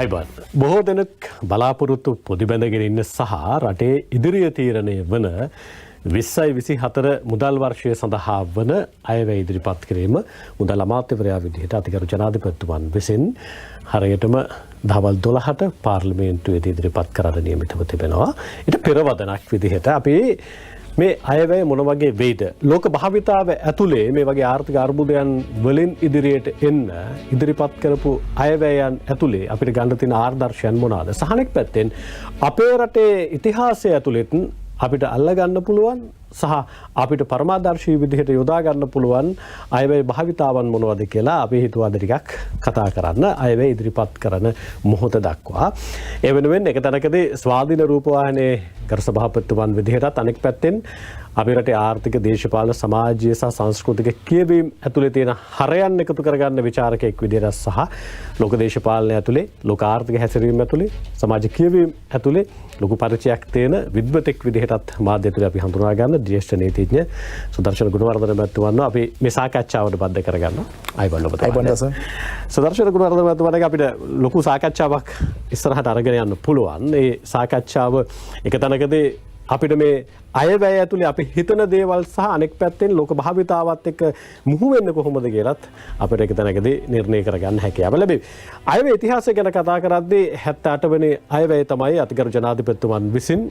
අයිබන් බොහෝ දෙනෙක් බලාපොරොත්තු පොදිබැඳගෙන ඉන්න සහ රටේ ඉදිරිය තීරණය වන 2024 මුදල් වර්ෂය සඳහා වන අයවැය ඉදිරිපත් කිරීම මුදල් අමාත්‍යවරයා විදිහට අතිගරු ජනාධිපතිතුමන් විසින් හරියටම දහවල් 12ට පාර්ලිමේන්තුවේදී ඉදිරිපත් කරන්න නියමිතව තිබෙනවා. ඊට පෙරවදනක් විදිහට අපි මේ අයවැය මොන වගේ වෙයිද? ලෝක භාවිතාව ඇතුලේ මේ වගේ ආර්ථික අර්බුදයන් වලින් ඉදිරියට එන්න ඉදිරිපත් කරපු අයවැයන් ඇතුලේ අපිට ගන්න තියෙන ආදර්ශයන් මොනවාද? සහනෙක් පැත්තෙන් අපේ රටේ ඉතිහාසය ඇතුළෙත් අපිට අල්ල ගන්න පුළුවන් සහ අපිට පරමාදර්ශී විදිහට යොදා ගන්න පුළුවන් අයවැය භාවිතාවන් මොනවද කියලා අපි හිතුවාද ටිකක් කතා කරන්න අයවැය ඉදිරිපත් කරන මොහොත දක්වා. ඒ වෙනුවෙන් එක තැනකදී ස්වාධීන රූපවාහිනියේ ගරු සභාපතිතුමන් විදිහටත් අනෙක් පැත්තෙන් අපේ රටේ ආර්ථික දේශපාලන සමාජීය සහ සංස්කෘතික කියවීම් ඇතුලේ තියෙන හරයන් එකතු කරගන්න විචාරකයෙක් විදිහට සහ ලෝක දේශපාලනය ඇතුලේ ලෝක ආර්ථික හැසිරීම ඇතුලේ සමාජ කියවීම් ඇතුලේ ලොකු පරිචයක් තියෙන විද්වතෙක් විදිහටත් මාධ්‍ය ඇතුලේ අපි හඳුනා ගන්න ජ්‍යෙෂ්ඨ නීතිඥ සුදර්ශන ගුණවර්ධන මහත්මයාව අපි මේ සාකච්ඡාවට බද්ධ කරගන්නවා. අයිබන් ඔබට. අයිබන් සර්. සුදර්ශන ගුණවර්ධන මහත්මයාට අපිට ලොකු සාකච්ඡාවක් ඉස්සරහට අරගෙන යන්න පුළුවන්. ඒ සාකච්ඡාව එක තැනකදී අපිට මේ අයවැය ඇතුලේ අපි හිතන දේවල් සහ අනෙක් පැත්තෙන් ලෝක භාවිතාවත් එක්ක මුහු වෙන්නේ කොහොමද කියලත් අපිට එක තැනකදී නිර්ණය කරගන්න හැකියාව ලැබෙයි. අයවැය ඉතිහාසය ගැන කතා කරද්දී 78 වෙනි අයවැය තමයි අතිගරු ජනාධිපතිතුමන් විසින්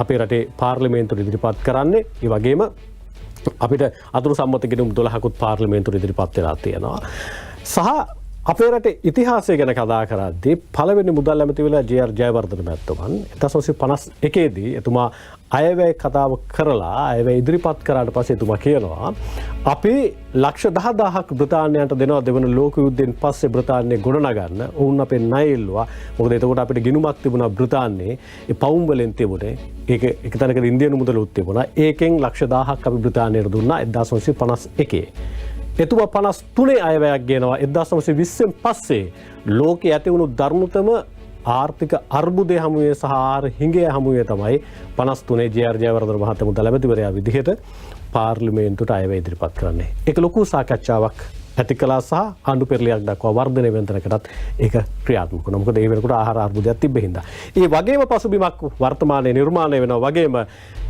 අපේ රටේ පාර්ලිමේන්තුවට ඉදිරිපත් කරන්නේ. ඒ වගේම අපිට අතුරු සම්මත ගෙනුම් 12කුත් පාර්ලිමේන්තුවට ඉදිරිපත් වෙලා තියෙනවා. සහ අපේ රටේ ඉතිහාසය ගැන කතා කරද්දී පළවෙනි මුදල් ඇමති වෙලා ජේ.ආර්. ජයවර්ධන මහත්මයා 1951 දී එතුමා අයවැය කතාව කරලා අයවැය ඉදිරිපත් කරාට පස්සේ එතුමා කියනවා අපි ලක්ෂ 10000ක් බ්‍රිතාන්‍යයන්ට දෙනවා දෙවන ලෝක යුද්ධයෙන් පස්සේ බ්‍රිතාන්‍යය ගොඩනගන්න. ඔවුන් අපේ ණය ඉල්ලුවා. මොකද එතකොට අපිට ගිණුමක් තිබුණා බ්‍රිතාන්‍යයේ. ඒ පවුම් වලින් තිබුණේ ඒක එක තැනක ඉන්දියානු මුදලුත් තිබුණා. ඒකෙන් ලක්ෂ 1000ක් අපි බ්‍රිතාන්‍යයට දුන්නා 1951. එතුමා 53 අයවැයක් ගෙනවා 1920න් පස්සේ ලෝකයේ ඇති වුණු දරුණුතම ආර්ථික අර්බුදය හමුවේ සහ හිඟය හමුවේ තමයි 53 ජේ.ආර්. ජයවර්ධන මහත්මයා මුදල් ඇමතිවරයා විදිහට පාර්ලිමේන්තුවට අයවැය ඉදිරිපත් කරන්නේ. ඒක ලොකු සාකච්ඡාවක් ඇති කළා සහ ආණ්ඩු පෙරළියක් දක්වා වර්ධනය වෙන තැනකටත් ඒක ක්‍රියාත්මක වුණා. මොකද ඒ වෙනකොට ආහාර අර්බුදයක් තිබෙ හින්දා. ඒ වගේම පසුබිමක් වර්තමානයේ නිර්මාණය වෙනවා. වගේම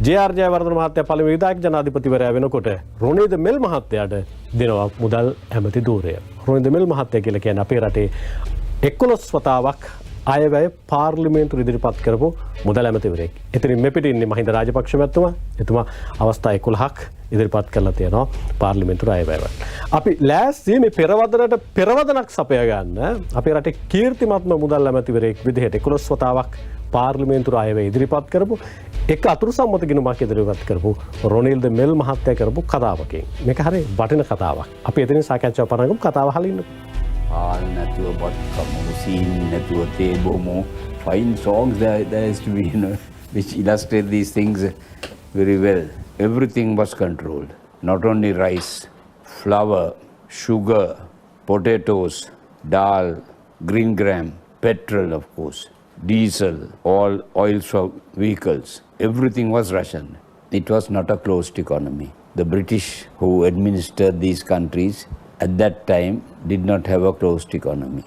ජේ.ආර්. ජයවර්ධන මහත්තයා පළවෙනි විධායක ජනාධිපතිවරයා වෙනකොට රොනීද මෙල් මහත්තයාට දෙනවා මුදල් ඇමති ධූරය. රොනීද මෙල් මහත්තයා කියලා කියන්නේ අපේ රටේ 11 වතාවක් අයවැය පාර්ලිමේන්තුවට ඉදිරිපත් කරපු මුදල් ඇමතිවරයෙක්. එතනින් මෙපිට ඉන්නේ මහින්ද රාජපක්ෂ මහත්මයා. එතුමා අවස්ථා 11ක් ඉදිරිපත් කරලා තියෙනවා පාර්ලිමේන්තුවට අයවැය. අපි ලෑස්ති මේ පෙරවදනක් සපය ගන්න අපේ රටේ කීර්තිමත්ම මුදල් ඇමතිවරයෙක් විදිහට 11 වතාවක් පාර්ලිමේන්තුවට අයවැය ඉදිරිපත් කරපු එක අතුරු සම්මත ගිණුමක් ඉදිරිපත් කරපු රොනීල්ද මෙල් මහත්තයා කරපු කතාවකින්. මේක හරිය වටින කතාවක්. අපි එතනින් සාකච්ඡාව පටන් ගමු. කතාව අහලා ඉන්නකෝ. All natural but come scene natural table fine songs there is to be, you know, which illustrate these things very well. Everything was controlled. Not only rice, flour, sugar, potatoes, dal, green gram, petrol of course, diesel, all oils for vehicles. Everything was rationed. It was not a closed economy. The British who administered these countries at that time did not have a closed economy.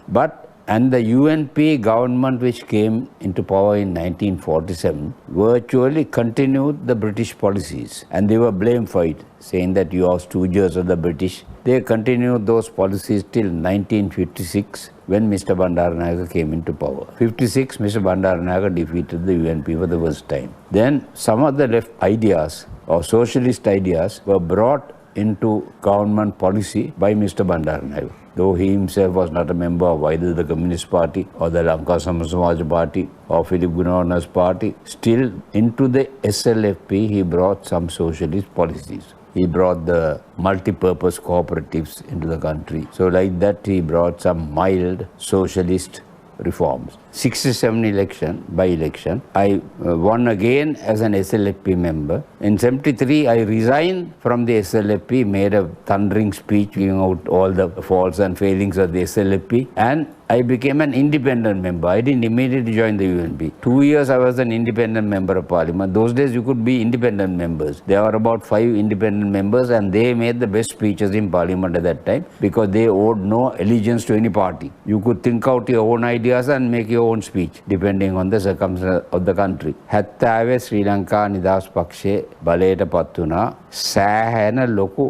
And the UNP government which came into power in 1947 virtually continued the British policies, and they were blamed for it, saying that you are stooges of the British. They continued those policies till 1956 when Mr. Bandaranaike came into power. 56, Mr. Bandaranaike defeated the UNP for the first time. Then some of the left ideas or socialist ideas were brought into government policy by Mr. Bandaranaike. Though he himself was not a member of either the Communist Party or the Lanka Samaj Party or Philip Gunawana's party, still into the SLFP he brought some socialist policies. He brought the multi-purpose cooperatives into the country. So like that he brought some mild socialist reforms. 67 election, by-election. I won again as an SLFP member. In 73, I resigned from the SLFP, made a thundering speech giving out all the faults and failings of the SLFP, and I became an independent member. I didn't immediately join the UNP. 2 years I was an independent member of parliament. Those days you could be independent members. There were about 5 independent members and they made the best speeches in parliament at that time because they owed no allegiance to any party. You could think out your own ideas and make your own speech depending on the circumstances of the country. හැත්තෑවේ Sri Lanka නිදහස් පක්ෂයේ බලයට පත් වුණා සෑහෙන ලොකු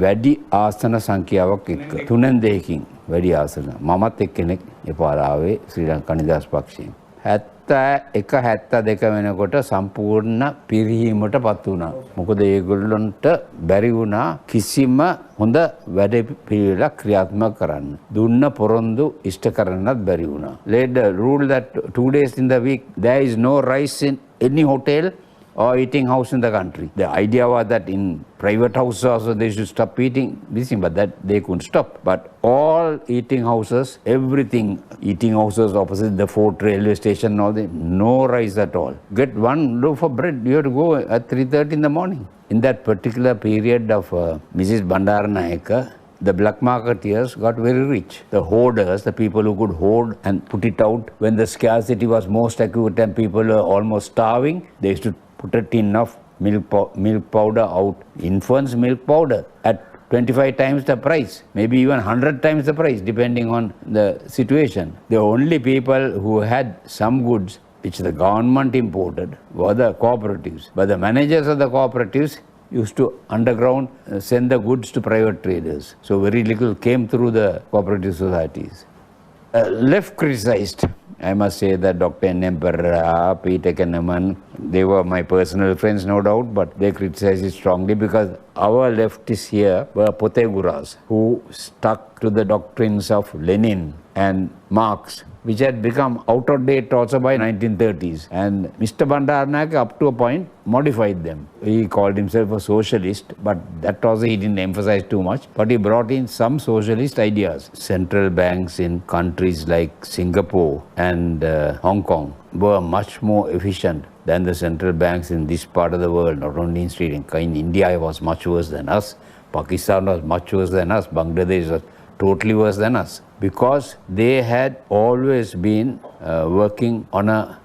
වැඩි ආසන සංඛ්‍යාවක් එක්ක 3-2කින් වැඩි ආසන මමත් එක්කෙනෙක් එපාරාවේ ශ්‍රී ලංකා නිදහස් පක්ෂයෙන් 71-72 වෙනකොට සම්පූර්ණ පිරිහීමට පත් වුණා. මොකද ඒගොල්ලන්ට බැරි වුණා කිසිම හොඳ වැඩ පිළිවෙලක් ක්‍රියාත්මක කරන්න. දුන්න පොරොන්දු ඉෂ්ට කරන්නත් බැරි වුණා. Later rule that 2 days in the week there is no rice in any hotel or eating house in the country. The idea was that in private houses also they should stop eating this thing, but that they couldn't stop. But all eating houses, everything, eating houses opposite the fort railway station, all the, no rice at all. Get one loaf of bread, you have to go at 3:30 in the morning. In that particular period of Mrs. Bandaranayaka, the black marketeers got very rich. The hoarders, the people who could hoard and put it out when the scarcity was most acute and people were almost starving, they used to put a tin of milk powder out, infant's milk powder, at 25 times the price, maybe even 100 times the price, depending on the situation. The only people who had some goods which the government imported were the cooperatives. But the managers of the cooperatives used to underground send the goods to private traders. So very little came through the cooperative societies. Left criticized. I must say that Dr. N.M. Perra, Peter Kahneman, they were my personal friends, no doubt, but they criticized it strongly because our leftists here were Poteguras who stuck to the doctrines of Lenin and Marx, which had become out of date also by 1930s. And Mr. Bandaranayake, up to a point, modified them. He called himself a socialist, but that also he didn't emphasize too much. But he brought in some socialist ideas. Central banks in countries like Singapore and Hong Kong were much more efficient than the central banks in this part of the world, not only in Sri Lanka. In India, it was much worse than us. Pakistan was much worse than us. Bangladesh was totally worse than us, because they had always been working on an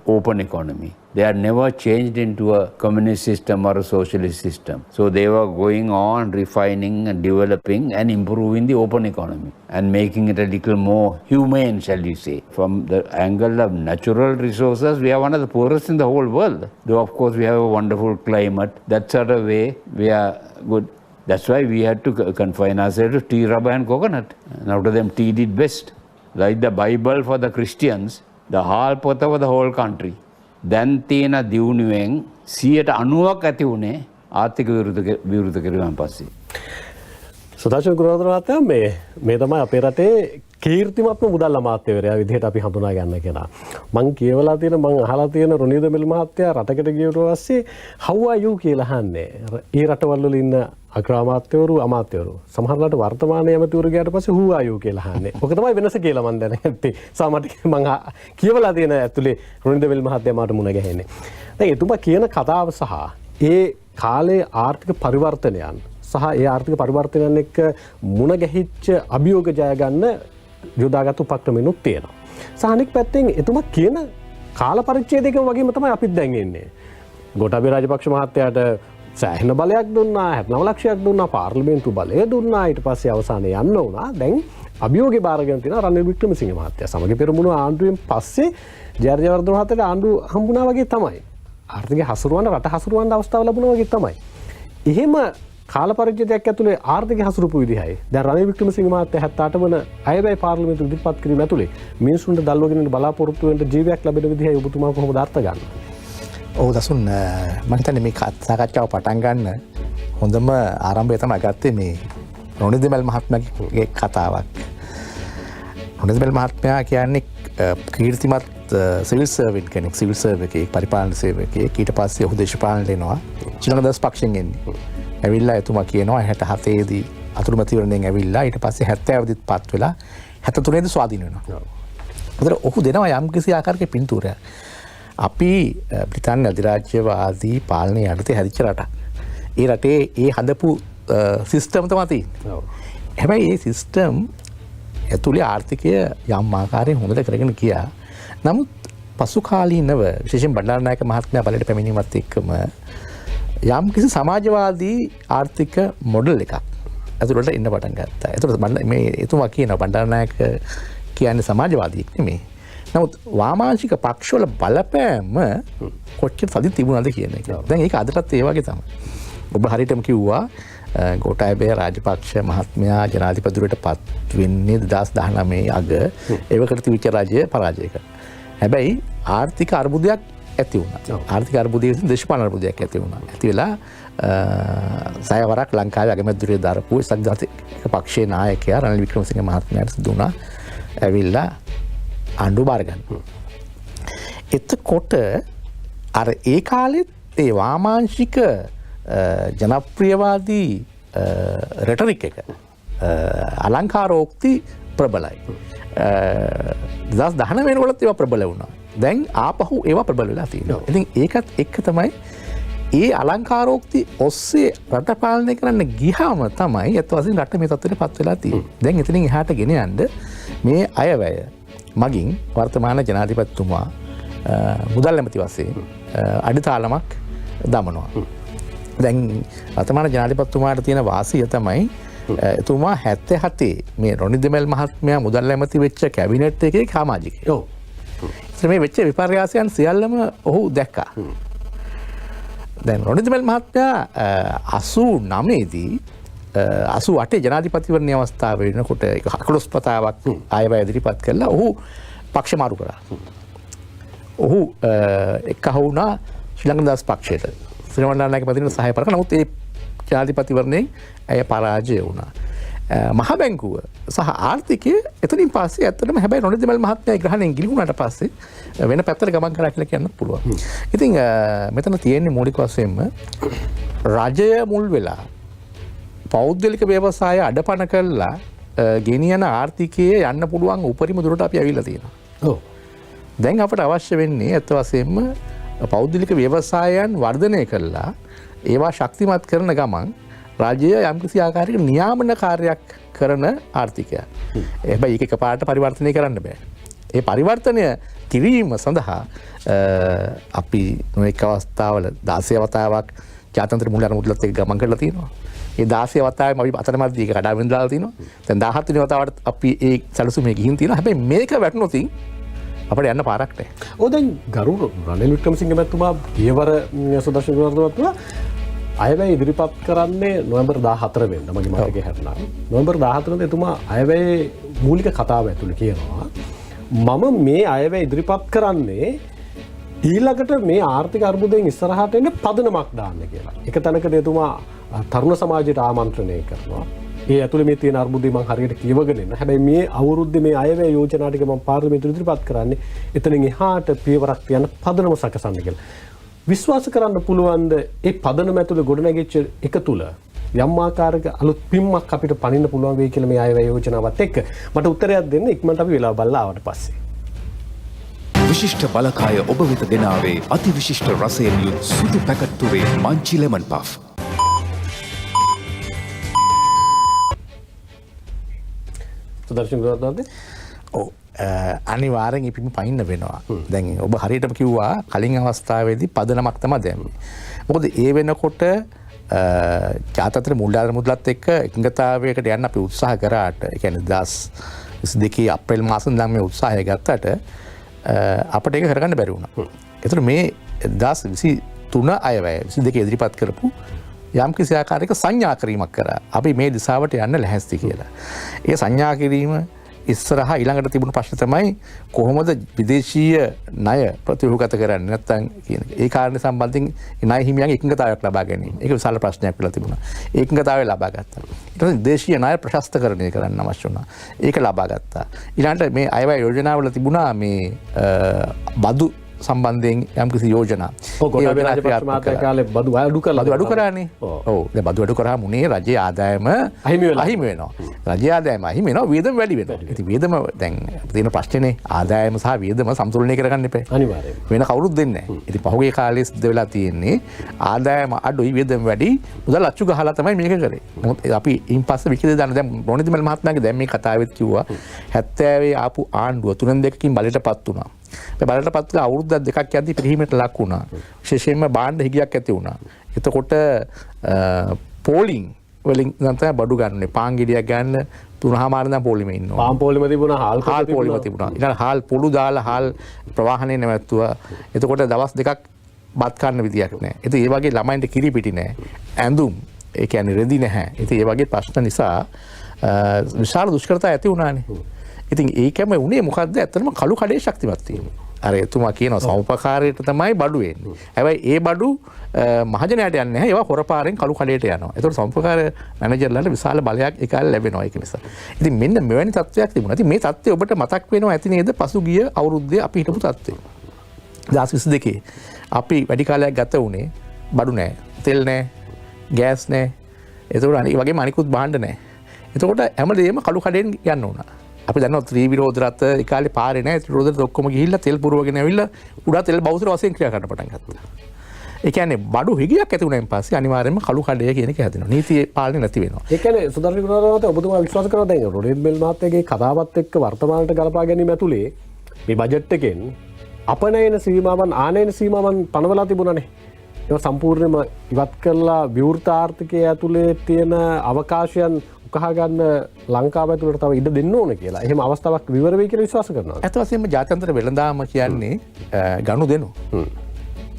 open economy. They had never changed into a communist system or a socialist system. So they were going on refining and developing and improving the open economy and making it a little more humane, shall you say. From the angle of natural resources, we are one of the poorest in the whole world. Though of course we have a wonderful climate. That sort of way we are good. That's why we had to confine ourselves to tea, rubber and coconut. And out of them, tea did best. Like the Bible for the Christians, the Halpotha for the whole country. දැන් තියෙන දියුණුවෙන් 90% ඇති වුණේ ආර්ථික විවෘත කිරීමෙන් පස්සේ. සදාචාර ගුණවර්ධන මහත්තයා මේ තමයි අපේ රටේ කීර්තිමත්ම මුදල් අමාත්‍යවරයා විදිහට අපි හඳුනා ගන්න කෙනා. මං කියවලා තියෙන මං අහලා තියෙන රොනීද මෙල් මහත්තයා රටකට ගියට පස්සේ how are you කියලා අහන්නේ. ඒ රටවල් වල ඉන්න අග්‍රාමාත්‍යවරු අමාත්‍යවරු සමහරවිට වර්තමානයේ ඇමතිවරු ගියාට පස්සේ who are you කියලා අහන්නේ. ඔක තමයි වෙනස කියලා මං දැනගත්තේ. සාමාන්‍යයෙන් මං කියවලා තියෙන ඇතුලේ රොනීද මෙල් මහත්තයා මාට මුණ ගැහෙන්නේ. දැන් එතුමා කියන කතාව සහ ඒ කාලේ ආර්ථික පරිවර්තනයන් සහ ඒ ආර්ථික පරිවර්තනයන් එක්ක මුණ ගැහිච්ච අභියෝග ජය ගන්න යොදාගත් උපක්‍රමෙනුත් තියෙනවා. සහ අනෙක් පැත්තෙන් එතුමා කියන කාල පරිච්ඡේදයක වගේම තමයි අපිත් දැන් ඉන්නේ. ගෝඨාභය රාජපක්ෂ මහත්තයාට සෑහෙන බලයක් දුන්නා, 79 ලක්ෂයක් දුන්නා, පාර්ලිමේන්තු බලය දුන්නා, ඊට පස්සේ අවසානයේ යන්න වුණා. දැන් අභියෝගේ බාරගෙන තියෙනවා රනිල් වික්‍රමසිංහ මහත්තයා. සමග පෙරමුණු ආණ්ඩුවෙන් පස්සේ ජයවර්ධන මහත්තයාට ආණ්ඩුව හම්බුණා වගේ තමයි. ආර්ථික හසුරුවන්න රට හසුරුවන්න අවස්ථාව ලැබුණා වගේ තමයි. එහෙම කාල පරිච්ඡේදයක් ඇතුලේ ආර්ථික හසුරුපු විදිහයි. දැන් රනිල් වික්‍රමසිංහ මහත්තයා 78 වන අයවැය පාර්ලිමේන්තු ඉදිරිපත් කිරීම ඇතුලේ මිනිසුන්ට දල්වගෙන ඉන්න බලාපොරොත්තු වෙන ජීවයක් ලැබෙන විදිහයි ඔබතුමා කොහොමද අර්ථ ගන්න? ඔව් දසුන් මම හිතන්නේ මේ සාකච්ඡාව පටන් ගන්න හොඳම ආරම්භය තමයි ගත්තේ මේ රොනිල් මෙල් මහත්මයාගේ කතාවක්. රොනිල් මෙල් මහත්මයා කියන්නේ කීර්තිමත් සිවිල් සර්වන්ට් කෙනෙක්, සිවිල් සර්වකෙක්, පරිපාලන සේවකයෙක්. ඊට පස්සේ ඔහු දේශපාලනයට එනවා. ශ්‍රී ලංකා පක්ෂයෙන් එන්නේ. ඇවිල්ලා එතුමා කියනවා 67 දී අතුරුමැතිවරණයෙන් ඇවිල්ලා ඊට පස්සේ 70 දිත් පත් වෙලා 73 දී ස්වාධීන වෙනවා. ඒතර ඔහු දෙනවා යම් කිසි ආකාරයක පින්තූරයක්. අපි බ්‍රිතාන්‍ය අධිරාජ්‍යවාදී පාලනය යටතේ හැදිච්ච රටක්. ඒ රටේ ඒ හදපු සිස්ටම් තමයි තියෙන්නේ. හැබැයි ඒ සිස්ටම් ඇතුලේ ආර්ථිකය යම් ආකාරයෙන් හොඳට කරගෙන ගියා. නමුත් පසු කාලීනව විශේෂයෙන් බණ්ඩාරනායක මහත්මයා බලයට පැමිණීමත් එක්කම යම් කිසි සමාජවාදී ආර්ථික මොඩල් එකක් ඇතුළට එන්න පටන් ගත්තා. ඒතකොට මේ එතුමා කියනවා බණ්ඩාරනායක කියන්නේ සමාජවාදීෙක් නෙමෙයි. නමුත් වාමාංශික පක්ෂවල බලපෑම කොච්චර තදින් තිබුණාද කියන එක. දැන් ඒක අදටත් ඒ වගේ තමයි. ඔබ හරියටම කිව්වා ගෝඨාභය රාජපක්ෂ මහත්මයා ජනාධිපතිවරට පත් වෙන්නේ 2019 අග එවකට තිබිච්ච රාජ්‍ය පරාජය කරා. හැබැයි ආර්ථික අර්බුදයක් ඇති වුණා. ආර්ථික අර්බුදයේ දේශපාලන අර්බුදයක් ඇති වුණා. ඇති වෙලා සයවරක් ලංකාවේ අගමැතිවරයා දරපු සක්දාතික පක්ෂයේ නායකයා රනිල් වික්‍රමසිංහ මහත්මයාට සිදු වුණා. ඇවිල්ලා ආණ්ඩු බාර ගන්න. එතකොට අර ඒ කාලෙත් ඒ වාමාංශික ජනප්‍රියවාදී රෙටරික් එක අලංකාරෝක්ති ප්‍රබලයි. 2019 වෙනකොටත් ඒවා ප්‍රබල වුණා. දැන් ආපහු ඒවා ප්‍රබල වෙලා තියෙනවා. ඉතින් ඒකත් එක්ක තමයි ඒ අලංකාරෝක්ති ඔස්සේ රට පාලනය කරන්න ගියාම තමයි අත් වශයෙන් රට මේ තත්ත්වයට පත් වෙලා තියෙන්නේ. දැන් එතනින් එහාට ගෙන යන්න මේ අයවැය මගින් වර්තමාන ජනාධිපතිතුමා මුදල් ඇමති වශයෙන් අඩිතාලමක් දමනවා. දැන් වර්තමාන ජනාධිපතිතුමාට තියෙන වාසිය තමයි එතුමා 77 මේ රොනිදෙමල් මහත්මයා මුදල් ඇමති වෙච්ච කැබිනට් එකේ සමාජිකයෙක්. ඔව්. මේ වෙච්ච විපර්යාසයන් සියල්ලම ඔහු දැක්කා. දැන් රොනිදෙමල් මහත්මයා 89 දී 88 ජනාධිපතිවරණ අවස්ථාව වෙනකොට 11 පතාවක් ආයවැය ඉදිරිපත් කළා. ඔහු පක්ෂ මාරු කරා. ඔහු එක්කහු වුණා ශ්‍රී ලංකා දාස් පක්ෂයට. ශ්‍රී මණ්ඩලනායක ප්‍රතිනිධි සහාය පරක. නමුත් ඒ ජනාධිපතිවරණයෙන් ඇය පරාජය වුණා. මහ බැංකුව සහ ආර්ථිකය එතනින් පස්සේ ඇත්තටම හැබැයි රොනිදෙමල් මහත්මයා ග්‍රහණයෙන් ගිලිහුණාට පස්සේ වෙන පැත්තට ගමන් කරා කියලා කියන්න පුළුවන්. ඉතින් මෙතන තියෙන්නේ මූලික වශයෙන්ම රජය මුල් වෙලා පෞද්ගලික ව්‍යවසාය අඩපණ කළා ගෙනියන ආර්ථිකයේ යන්න පුළුවන් උපරිම දුරට අපි ඇවිල්ලා තියෙනවා. ඔව්. දැන් අපට අවශ්‍ය වෙන්නේ ඇත්ත වශයෙන්ම පෞද්ගලික ව්‍යවසායයන් වර්ධනය කළා ඒවා ශක්තිමත් කරන ගමන් රාජ්‍යය යම්කිසි ආකාරයක නියාමන කාර්යයක් කරන ආර්ථිකයක්. හැබැයි ඒක එකපාරට පරිවර්තනය කරන්න බෑ. ඒ පරිවර්තනය කිරීම සඳහා අපි නොඑක අවස්ථාවල 16 වතාවක් ජාත්‍යන්තර මූල්‍ය අරමුදලත් එක්ක ගමන් කරලා තියෙනවා. ඒ 16 වතාවෙම අපි අතරමැදි ඒක කඩාවෙන් දාලා තිනවා. දැන් 17 වෙනි වතාවට අපි ඒ සැලසුමේ ගිහින් තියෙනවා. හැබැයි මේක වැටුනොත් අපිට යන්න පාරක් නැහැ. ඔව් දැන් ගරු රනිල් වික්‍රමසිංහ මහත්මයා පියවර සුදර්ශන ගුණවර්ධන අයවැය ඉදිරිපත් කරන්නේ නොවැම්බර් 14 වෙනිදා මගේ මතකයේ හැරෙනවා. නොවැම්බර් 14 වෙනිදා එතුමා අයවැයේ මූලික කතාව ඇතුළේ කියනවා මම මේ අයවැය ඉදිරිපත් කරන්නේ ඊළඟට මේ ආර්ථික අර්බුදයෙන් ඉස්සරහට එන්න පදනමක් දාන්න කියලා. එක තැනකට එතුමා තරුණ සමාජයට ආමන්ත්‍රණය කරනවා. ඒ ඇතුළේ මේ තියෙන අර්බුදේ මම හරියට කියවගෙන ඉන්න. හැබැයි මේ අවුරුද්දේ මේ අයවැය යෝජනා ටික මම පාර්ලිමේන්තුවට ඉදිරිපත් කරන්නේ එතනින් එහාට පියවරක් තියන්න පදනම සකසන්න කියලා. විශ්වාස කරන්න පුළුවන්ද ඒ පදනම ඇතුළේ ගොඩනැගිච්ච එක තුල යම් ආකාරයක අලුත් පිම්මක් අපිට පනින්න පුළුවන් වෙයි කියලා මේ අයවැය යෝජනාවත් එක්ක මට උත්තරයක් දෙන්න ඉක්මනට අපි වෙලාව බලලා ආවට පස්සේ. විශිෂ්ට බලකාය ඔබ වෙත ගෙනාවේ අති විශිෂ්ට රසයෙන් යුත් සුදු පැකට්ටුවේ මංචි ලෙමන් පෆ්. සුදර්ශන ගුණවර්ධන ඔව් අනිවාර්යෙන් ඉපිම පයින්න වෙනවා. දැන් ඔබ හරියටම කිව්වා කලින් අවස්ථාවේදී පදනමක් තමයි දැම්මේ. මොකද ඒ වෙනකොට ජාත්‍යන්තර මූල්‍ය අරමුදලත් එක්ක එකඟතාවයකට යන්න අපි උත්සාහ කරාට ඒ කියන්නේ 2022 අප්‍රේල් මාසෙන් ඉඳන් මේ උත්සාහය ගත්තට අපිට ඒක කරගන්න බැරි වුණා. ඒතර මේ 2023 අයවැය 22 ඉදිරිපත් කරපු යම් කිසි ආකාරයක සංඥා කිරීමක් කරා. අපි මේ දිශාවට යන්න ලැහැස්ති කියලා. ඒ සංඥා කිරීම ඉස්සරහා ඊළඟට තිබුණු ප්‍රශ්න තමයි කොහොමද විදේශීය ණය ප්‍රතිව්‍යුහගත කරන්නේ නැත්නම් කියන එක. ඒ කාරණේ සම්බන්ධයෙන් ණය හිමියන්ගේ එකඟතාවයක් ලබා ගැනීම. ඒක විශාල ප්‍රශ්නයක් වෙලා තිබුණා. ඒකඟතාවය ලබා ගත්තා. ඊට පස්සේ දේශීය ණය ප්‍රශස්තකරණය කරන්න අවශ්‍ය වුණා. ඒක ලබා ගත්තා. ඊළඟට මේ අයවැය යෝජනාවල තිබුණා මේ බදු සම්බන්ධයෙන් යම්කිසි යෝජනා. ගොඩාබේ රාජපක්ෂ මහත්තයා කාලේ බදු අඩු කරානේ. ඔව්. දැන් බදු අඩු කරාම උනේ රජයේ ආදායම අහිමි වෙනවා. රජයේ ආදායම අහිමි වෙනවා, වියදම වැඩි වෙනවා. ඉතින් වියදම දැන් තියෙන ප්‍රශ්නේ ආදායම සහ වියදම සමතුලනය කරගන්න එපා. අනිවාර්යයෙන්. වෙන කවුරුත් දෙන්නේ නැහැ. ඉතින් පහුගිය කාලේ සිද්ධ වෙලා තියෙන්නේ ආදායම අඩුයි වියදම වැඩි මුදල් අච්චු ගහලා තමයි මේක කරේ. නමුත් අපි ඉන් පස්සේ විකිද දාන දැන් රොනිදිමල් මහත්මයාගේ දැන් මේ කතාවෙත් කිව්වා 70 ආපු ආණ්ඩුව 3-2කින් බලයටපත් වුණා. බලයටපත් වෙලා අවුරුද්දක් දෙකක් යද්දී පිරිහීමට ලක් වුණා. විශේෂයෙන්ම භාණ්ඩ හිගයක් ඇති වුණා. එතකොට පෝලිං වලින් තමයි බඩු ගන්නනේ. පාන් ගෙඩියක් ගන්න 3:00 නම් පොලිමේ ඉන්නවා. පාන් පොලිම තිබුණා, හාල් පොලිම තිබුණා. ඊට හාල් පොළු දාලා හාල් ප්‍රවාහනේ නැවැත්තුවා. එතකොට දවස් දෙකක් බත් කන්න විදියක් නැහැ. ඉතින් ඒ වගේ ළමයින්ට කිරි පිටි නැහැ. ඇඳුම් ඒ කියන්නේ රෙදි නැහැ. ඉතින් ඒ වගේ ප්‍රශ්න නිසා විශාල දුෂ්කරතා ඇති වුණානේ. ඉතින් ඒකම උනේ මොකද්ද? ඇත්තටම කළු කඩේ ශක්තිමත් වීම. අර එතුමා කියනවා සමුපකාරයට තමයි බඩු එන්නේ. හැබැයි ඒ බඩු මහජනයට යන්නේ නැහැ. ඒවා හොරපාරෙන් කළු කඩේට යනවා. ඒතකොට සමුපකාර මැනේජර්ලාට විශාල බලයක් ඒ කාලේ ලැබෙනවා ඒක නිසා. ඉතින් මෙන්න මෙවැනි තත්ත්වයක් තිබුණා. ඉතින් මේ තත්ත්වය ඔබට මතක් වෙනවා ඇති නේද? පසුගිය අවුරුද්දේ අපි හිටපු තත්ත්වය. 2022 අපි වැඩි කාලයක් ගත වුණේ බඩු නැහැ, තෙල් නැහැ, ගෑස් නැහැ. ඒතකොට අනිත් වගේම අනිකුත් භාණ්ඩ නැහැ. එතකොට හැමදේම කළු කඩෙන් යන්න උනා. අපි දන්නවා ත්‍රිවිරෝධ රථ ඒ කාලේ පාරේ නැහැ. ත්‍රිවිරෝධ රථ ඔක්කොම ගිහිල්ලා තෙල් පුරවගෙන ඇවිල්ලා උඩ තෙල් බවුසර වශයෙන් ක්‍රියා කරන්න පටන් ගත්තා. ඒ කියන්නේ බඩු හිගයක් ඇති වුණායින් පස්සේ අනිවාර්යයෙන්ම කළු කඩය කියන එක හැදෙනවා. නීතිය පාලනය නැති වෙනවා. ඒ කියන්නේ සුදර්ශන ගුණවර්ධන ඔබතුමා විශ්වාස කරනවා දැන් රොඩේබ්බෙල් මහත්තයාගේ කතාවත් එක්ක වර්තමානට ගලපා ගැනීම ඇතුලේ මේ බජට් එකෙන් අපනයන සීමාවන් ආනයන සීමාවන් පනවලා තිබුණානේ. ඒක සම්පූර්ණයෙන්ම ඉවත් කරලා විවෘත ආර්ථිකය ඇතුලේ තියෙන අවකාශයන් උකහා ගන්න ලංකාව ඇතුළට තව ඉඩ දෙන්න ඕන කියලා. එහෙම අවස්ථාවක් විවර වෙයි කියලා විශ්වාස කරනවා. ඇත්ත වශයෙන්ම ජාත්‍යන්තර වෙළඳාම කියන්නේ ගනුදෙනු.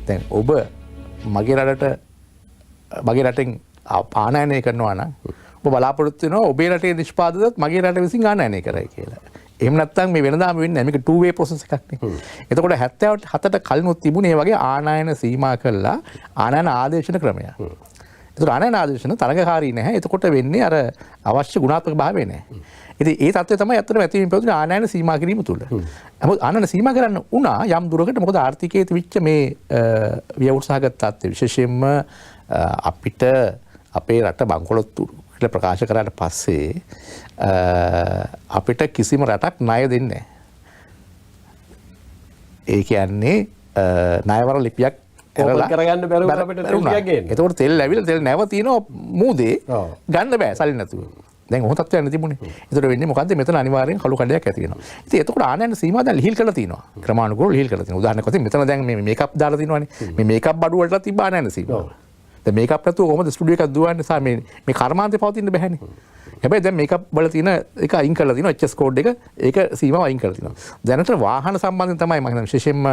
දැන් ඔබ මගේ රටෙන් ආනයනය කරනවා නම් ඔබ බලාපොරොත්තු වෙනවා ඔබේ රටේ නිෂ්පාදනයත් මගේ රට විසින් ආනයනය කරයි කියලා. එහෙම නැත්නම් මේ වෙළඳාම වෙන්නේ නැහැ. මේක 2 way process එකක් නේ. එතකොට 77ට කලිනුත් තිබුණේ මේ වගේ ආනයන සීමා කළා ආනයන ආදේශන ක්‍රමයක්. ඒතර ආනයන ආදේශන තරඟකාරී නැහැ. එතකොට වෙන්නේ අර අවශ්‍ය ගුණාත්මක භාවය නැහැ. ඉතින් ඒ தත්ත්වය තමයි ඇත්තටම ඇති වෙන්නේ පොදුනේ ආනයන සීමා කිරීම තුල. නමුත් ආනයන සීමා කරන්න උනා යම් දුරකට මොකද ආර්ථිකයේ තිබිච්ච මේ ව්‍යවෘතසහගත තත්ත්වය විශේෂයෙන්ම අපිට අපේ රට බංකොලොත්තු කියලා ප්‍රකාශ කරාට පස්සේ අපිට කිසිම රටක් ණය දෙන්නේ නැහැ. ඒ කියන්නේ ණයවර ලිපියක් කරගන්න බැරුව අපිට තෙල් ගේන්න. එතකොට තෙල් ඇවිල්ලා තෙල් නැව තියෙනවා මූදේ ගන්න බෑ සල්ලි නැතුව. දැන් ඔහොම තත්ත්වයක් තිබුණේ. ඒතර වෙන්නේ මොකද්ද? මෙතන අනිවාර්යෙන් කළු කඩයක් ඇති වෙනවා. ඉතින් එතකොට ආනයන සීමා දැන් ලිහිල් කරලා තියෙනවා. ක්‍රමානුකූලව ලිහිල් කරලා තියෙනවා. උදාහරණයක් වශයෙන් මෙතන දැන් මේ මේකප් දාලා තියෙනවානේ. මේ මේකප් බඩු වලට තිබ්බ ආනයන සීමා. දැන් මේකප් නැතුව කොහොමද ස්ටුඩියෝ එකක් දුවන්නේ? සා මේ කර්මාන්තේ පවතින්න බෑනේ. හැබැයි දැන් මේකප් වල තියෙන එක අයින් කරලා තියෙනවා HS කෝඩ් එක. ඒක සීමාව අයින් කරලා තියෙනවා. දැනට වාහන සම්බන්ධයෙන් තමයි මම හිතන්නේ විශේෂයෙන්ම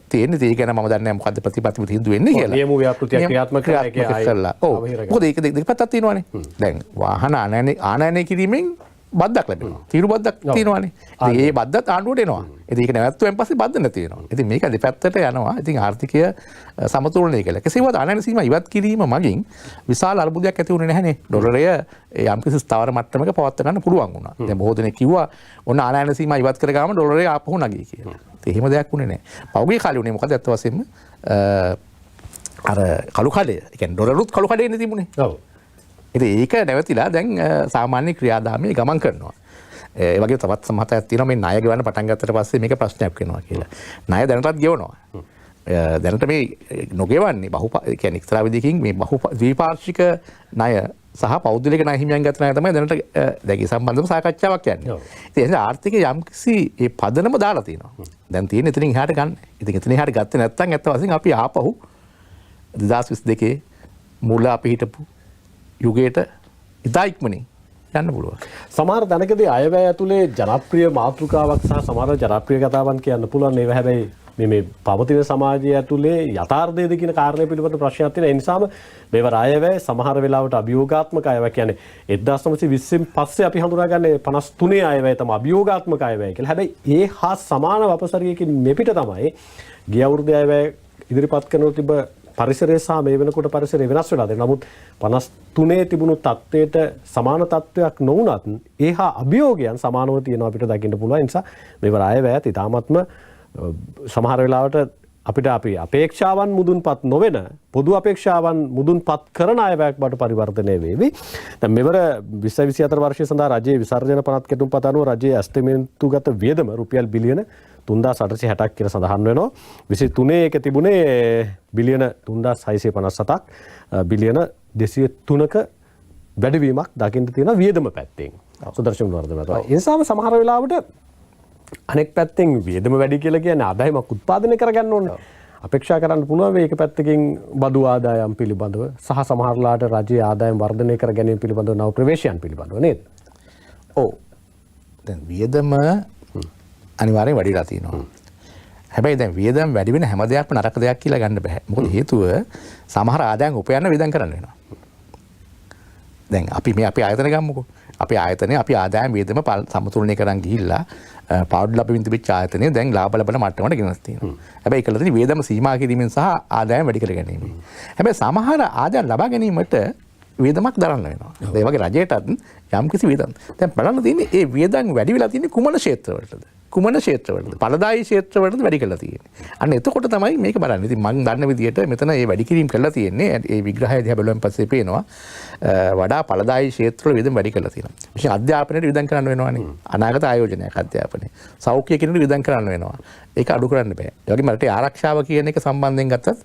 තියෙන්නේ. ඒක ගැන මම දන්නේ නැහැ මොකද්ද ප්‍රතිපත්ති තීන්දුව වෙන්නේ කියලා. නියම ව්‍යාපෘතියක් ක්‍රියාත්මක කරලා. ඔව්. මොකද ඒක දෙකපැත්තක් තියෙනවානේ. දැන් වාහන ආනයනය කිරීමෙන් බද්දක් ලැබෙනවා. තීරු බද්දක් තියෙනවානේ. ඉතින් ඒ බද්දත් ආණ්ඩුවට එනවා. ඉතින් ඒක නැවැත්තුවෙන් පස්සේ බද්ද නැති වෙනවා. ඉතින් මේක දෙපැත්තට යනවා. ඉතින් ආර්ථිකය සමතුලනය කළා. කෙසේවත් ආනයන සීමා ඉවත් කිරීම මගින් විශාල අර්බුදයක් ඇති වුණේ නැහනේ. ඩොලරය යම්කිසි ස්ථාවර මට්ටමක පවත්වා ගන්න පුළුවන් වුණා. දැන් බොහෝ දෙනෙක් කිව්වා ඔන්න ආනයන සීමා ඉවත් කරගාම ඩොලරය ආපහු නැගී කියලා. ඉතින් එහෙම දෙයක් වුණේ නැහැ. පහුගිය කාලේ උනේ මොකද ඇත්ත වශයෙන්ම අර කළු කඩය. ඒ කියන්නේ ඩොලරුත් කළු කඩේනේ තිබුණේ. ඔව්. ඉතින් ඒක නැවතිලා දැන් සාමාන්‍ය ක්‍රියාදාමයේ ගමන් කරනවා. ඒ වගේ තවත් සමහතයක් තියෙනවා මේ ණය ගෙවන්න පටන් ගත්තට පස්සේ මේක ප්‍රශ්නයක් වෙනවා කියලා. ණය දැනටත් ගෙවනවා. දැනට මේ නොගෙවන්නේ ඒ කියන්නේ එක්තරා විදිහකින් මේ ද්විපාර්ශ්වික ණය සහ පෞද්ගලික ණය හිමියන් ගත ණය තමයි දැනට දැන් ඒ සම්බන්ධව සාකච්ඡාවක් යන්නේ. ඉතින් ඒ ආර්ථිකයේ යම්කිසි ඒ පදනම දාලා තියෙනවා. දැන් තියෙන්නේ එතනින් එහාට ගන්න. ඉතින් එතනින් එහාට ගත්තේ නැත්නම් ඇත්ත වශයෙන් අපි ආපහු 2022 මුල අපි හිටපු යුගයට ඉතා ඉක්මනින් යන්න පුළුවන්. සමහර තැනකදී අයවැය ඇතුලේ ජනප්‍රිය මාතෘකාවක් සහ සමහර ජනප්‍රිය කතාවන් කියන්න පුළුවන්. ඒවා හැබැයි මේ පවතින සමාජය ඇතුලේ යථාර්ථයේද කියන කාරණය පිළිබඳ ප්‍රශ්නයක් තියෙනවා. ඒ නිසාම මේවා අයවැය සමහර වෙලාවට අභියෝගාත්මක අයවැය කියන්නේ 1920න් පස්සේ අපි හඳුනාගන්නේ 53 අයවැය තමයි අභියෝගාත්මක අයවැය කියලා. හැබැයි ඒ හා සමාන වපසරියකින් මෙපිට තමයි ගිය අවුරුද්දේ අයවැය ඉදිරිපත් කරනකොට තිබ්බ පරිසරය සහ මේ වෙනකොට පරිසරය වෙනස් වෙලා තියෙනවා. නමුත් 53 තිබුණු තත්ත්වයට සමාන තත්ත්වයක් නොවුනත් ඒහා අභියෝගයන් සමානව තියෙනවා අපිට දකින්න පුළුවන්. ඒ නිසා මේව අයවැයත් ඉතාමත්ම සමහර වෙලාවට අපිට අපි අපේක්ෂාවන් මුදුන්පත් නොවන පොදු අපේක්ෂාවන් මුදුන්පත් කරන අයවැයක් බවට පරිවර්තනය වේවි. දැන් මෙවර 2024 වර්ෂය සඳහා රජයේ විසර්ජන පනත් කෙටුම්පත අනුව රජයේ ඇස්තමේන්තුගත වියදම රුපියල් බිලියන 3860ක් කියලා සඳහන් වෙනවා. 23 එක තිබුණේ බිලියන 3657ක් බිලියන 203ක වැඩිවීමක් දකින්න තියෙන වියදම පැත්තෙන්. සුදර්ශන වර්ධන. ඒ නිසාම සමහර වෙලාවට අනෙක් පැත්තෙන් වියදම වැඩි කියලා කියන්නේ ආදායමක් උත්පාදනය කරගන්න ඕනේ. අපේක්ෂා කරන්න පුළුවන් මේක පැත්තකින් බදු ආදායම් පිළිබඳව සහ සමහරලාට රජයේ ආදායම් වර්ධනය කර ගැනීම පිළිබඳව නව ප්‍රවේශයන් පිළිබඳව නේද? ඔව්. දැන් වියදම අනිවාර්යෙන් වැඩිලා තියෙනවා. හැබැයි දැන් වියදම් වැඩි වෙන හැම දෙයක්ම නරක දෙයක් කියලා ගන්න බෑ. මොකද හේතුව සමහර ආදායම් උපයන්න වියදම් කරන්න වෙනවා. දැන් අපි ආයතන ගමුකෝ. අපි ආයතනයේ අපි ආදායම් වියදම සමතුලනය කරන් ගිහිල්ලා පාඩු ලැබෙමින් තිබිච්ච ආයතනය දැන් ලාභ ලබන මට්ටමට ගෙනස් තියෙනවා. හැබැයි ඒකල තියෙන වියදම සීමා කිරීමෙන් සහ ආදායම් වැඩි කර ගැනීම. හැබැයි සමහර ආදායම් ලබා ගැනීමට වියදමක් දරන්න වෙනවා. ඒ වගේ රජයටත් යම්කිසි වියදම්. දැන් බලන්න තියෙන්නේ මේ වියදම් වැඩි වෙලා තියෙන්නේ කුමන ක්ෂේත්‍රවලටද? කුමන ක්ෂේත්‍රවලද? ඵලදායී ක්ෂේත්‍රවලද වැඩි කරලා තියෙන්නේ. අන්න එතකොට තමයි මේක බලන්නේ. ඉතින් මම දන්න විදිහට මෙතන මේ වැඩි කිරීම කරලා තියෙන්නේ. ඒ විග්‍රහය දිහා බලුවන් පස්සේ පේනවා වඩා ඵලදායී ක්ෂේත්‍රවල වියදම් වැඩි කරලා තියෙනවා. විශේෂ අධ්‍යාපනයට වියදම් කරන්න වෙනවානේ. අනාගත ආයෝජනයක් අධ්‍යාපනයේ. සෞඛ්‍ය කෙනෙකුට වියදම් කරන්න වෙනවා. ඒක අඩු කරන්න බෑ. ඒ වගේම රටේ ආරක්ෂාව කියන එක සම්බන්ධයෙන් ගත්තත්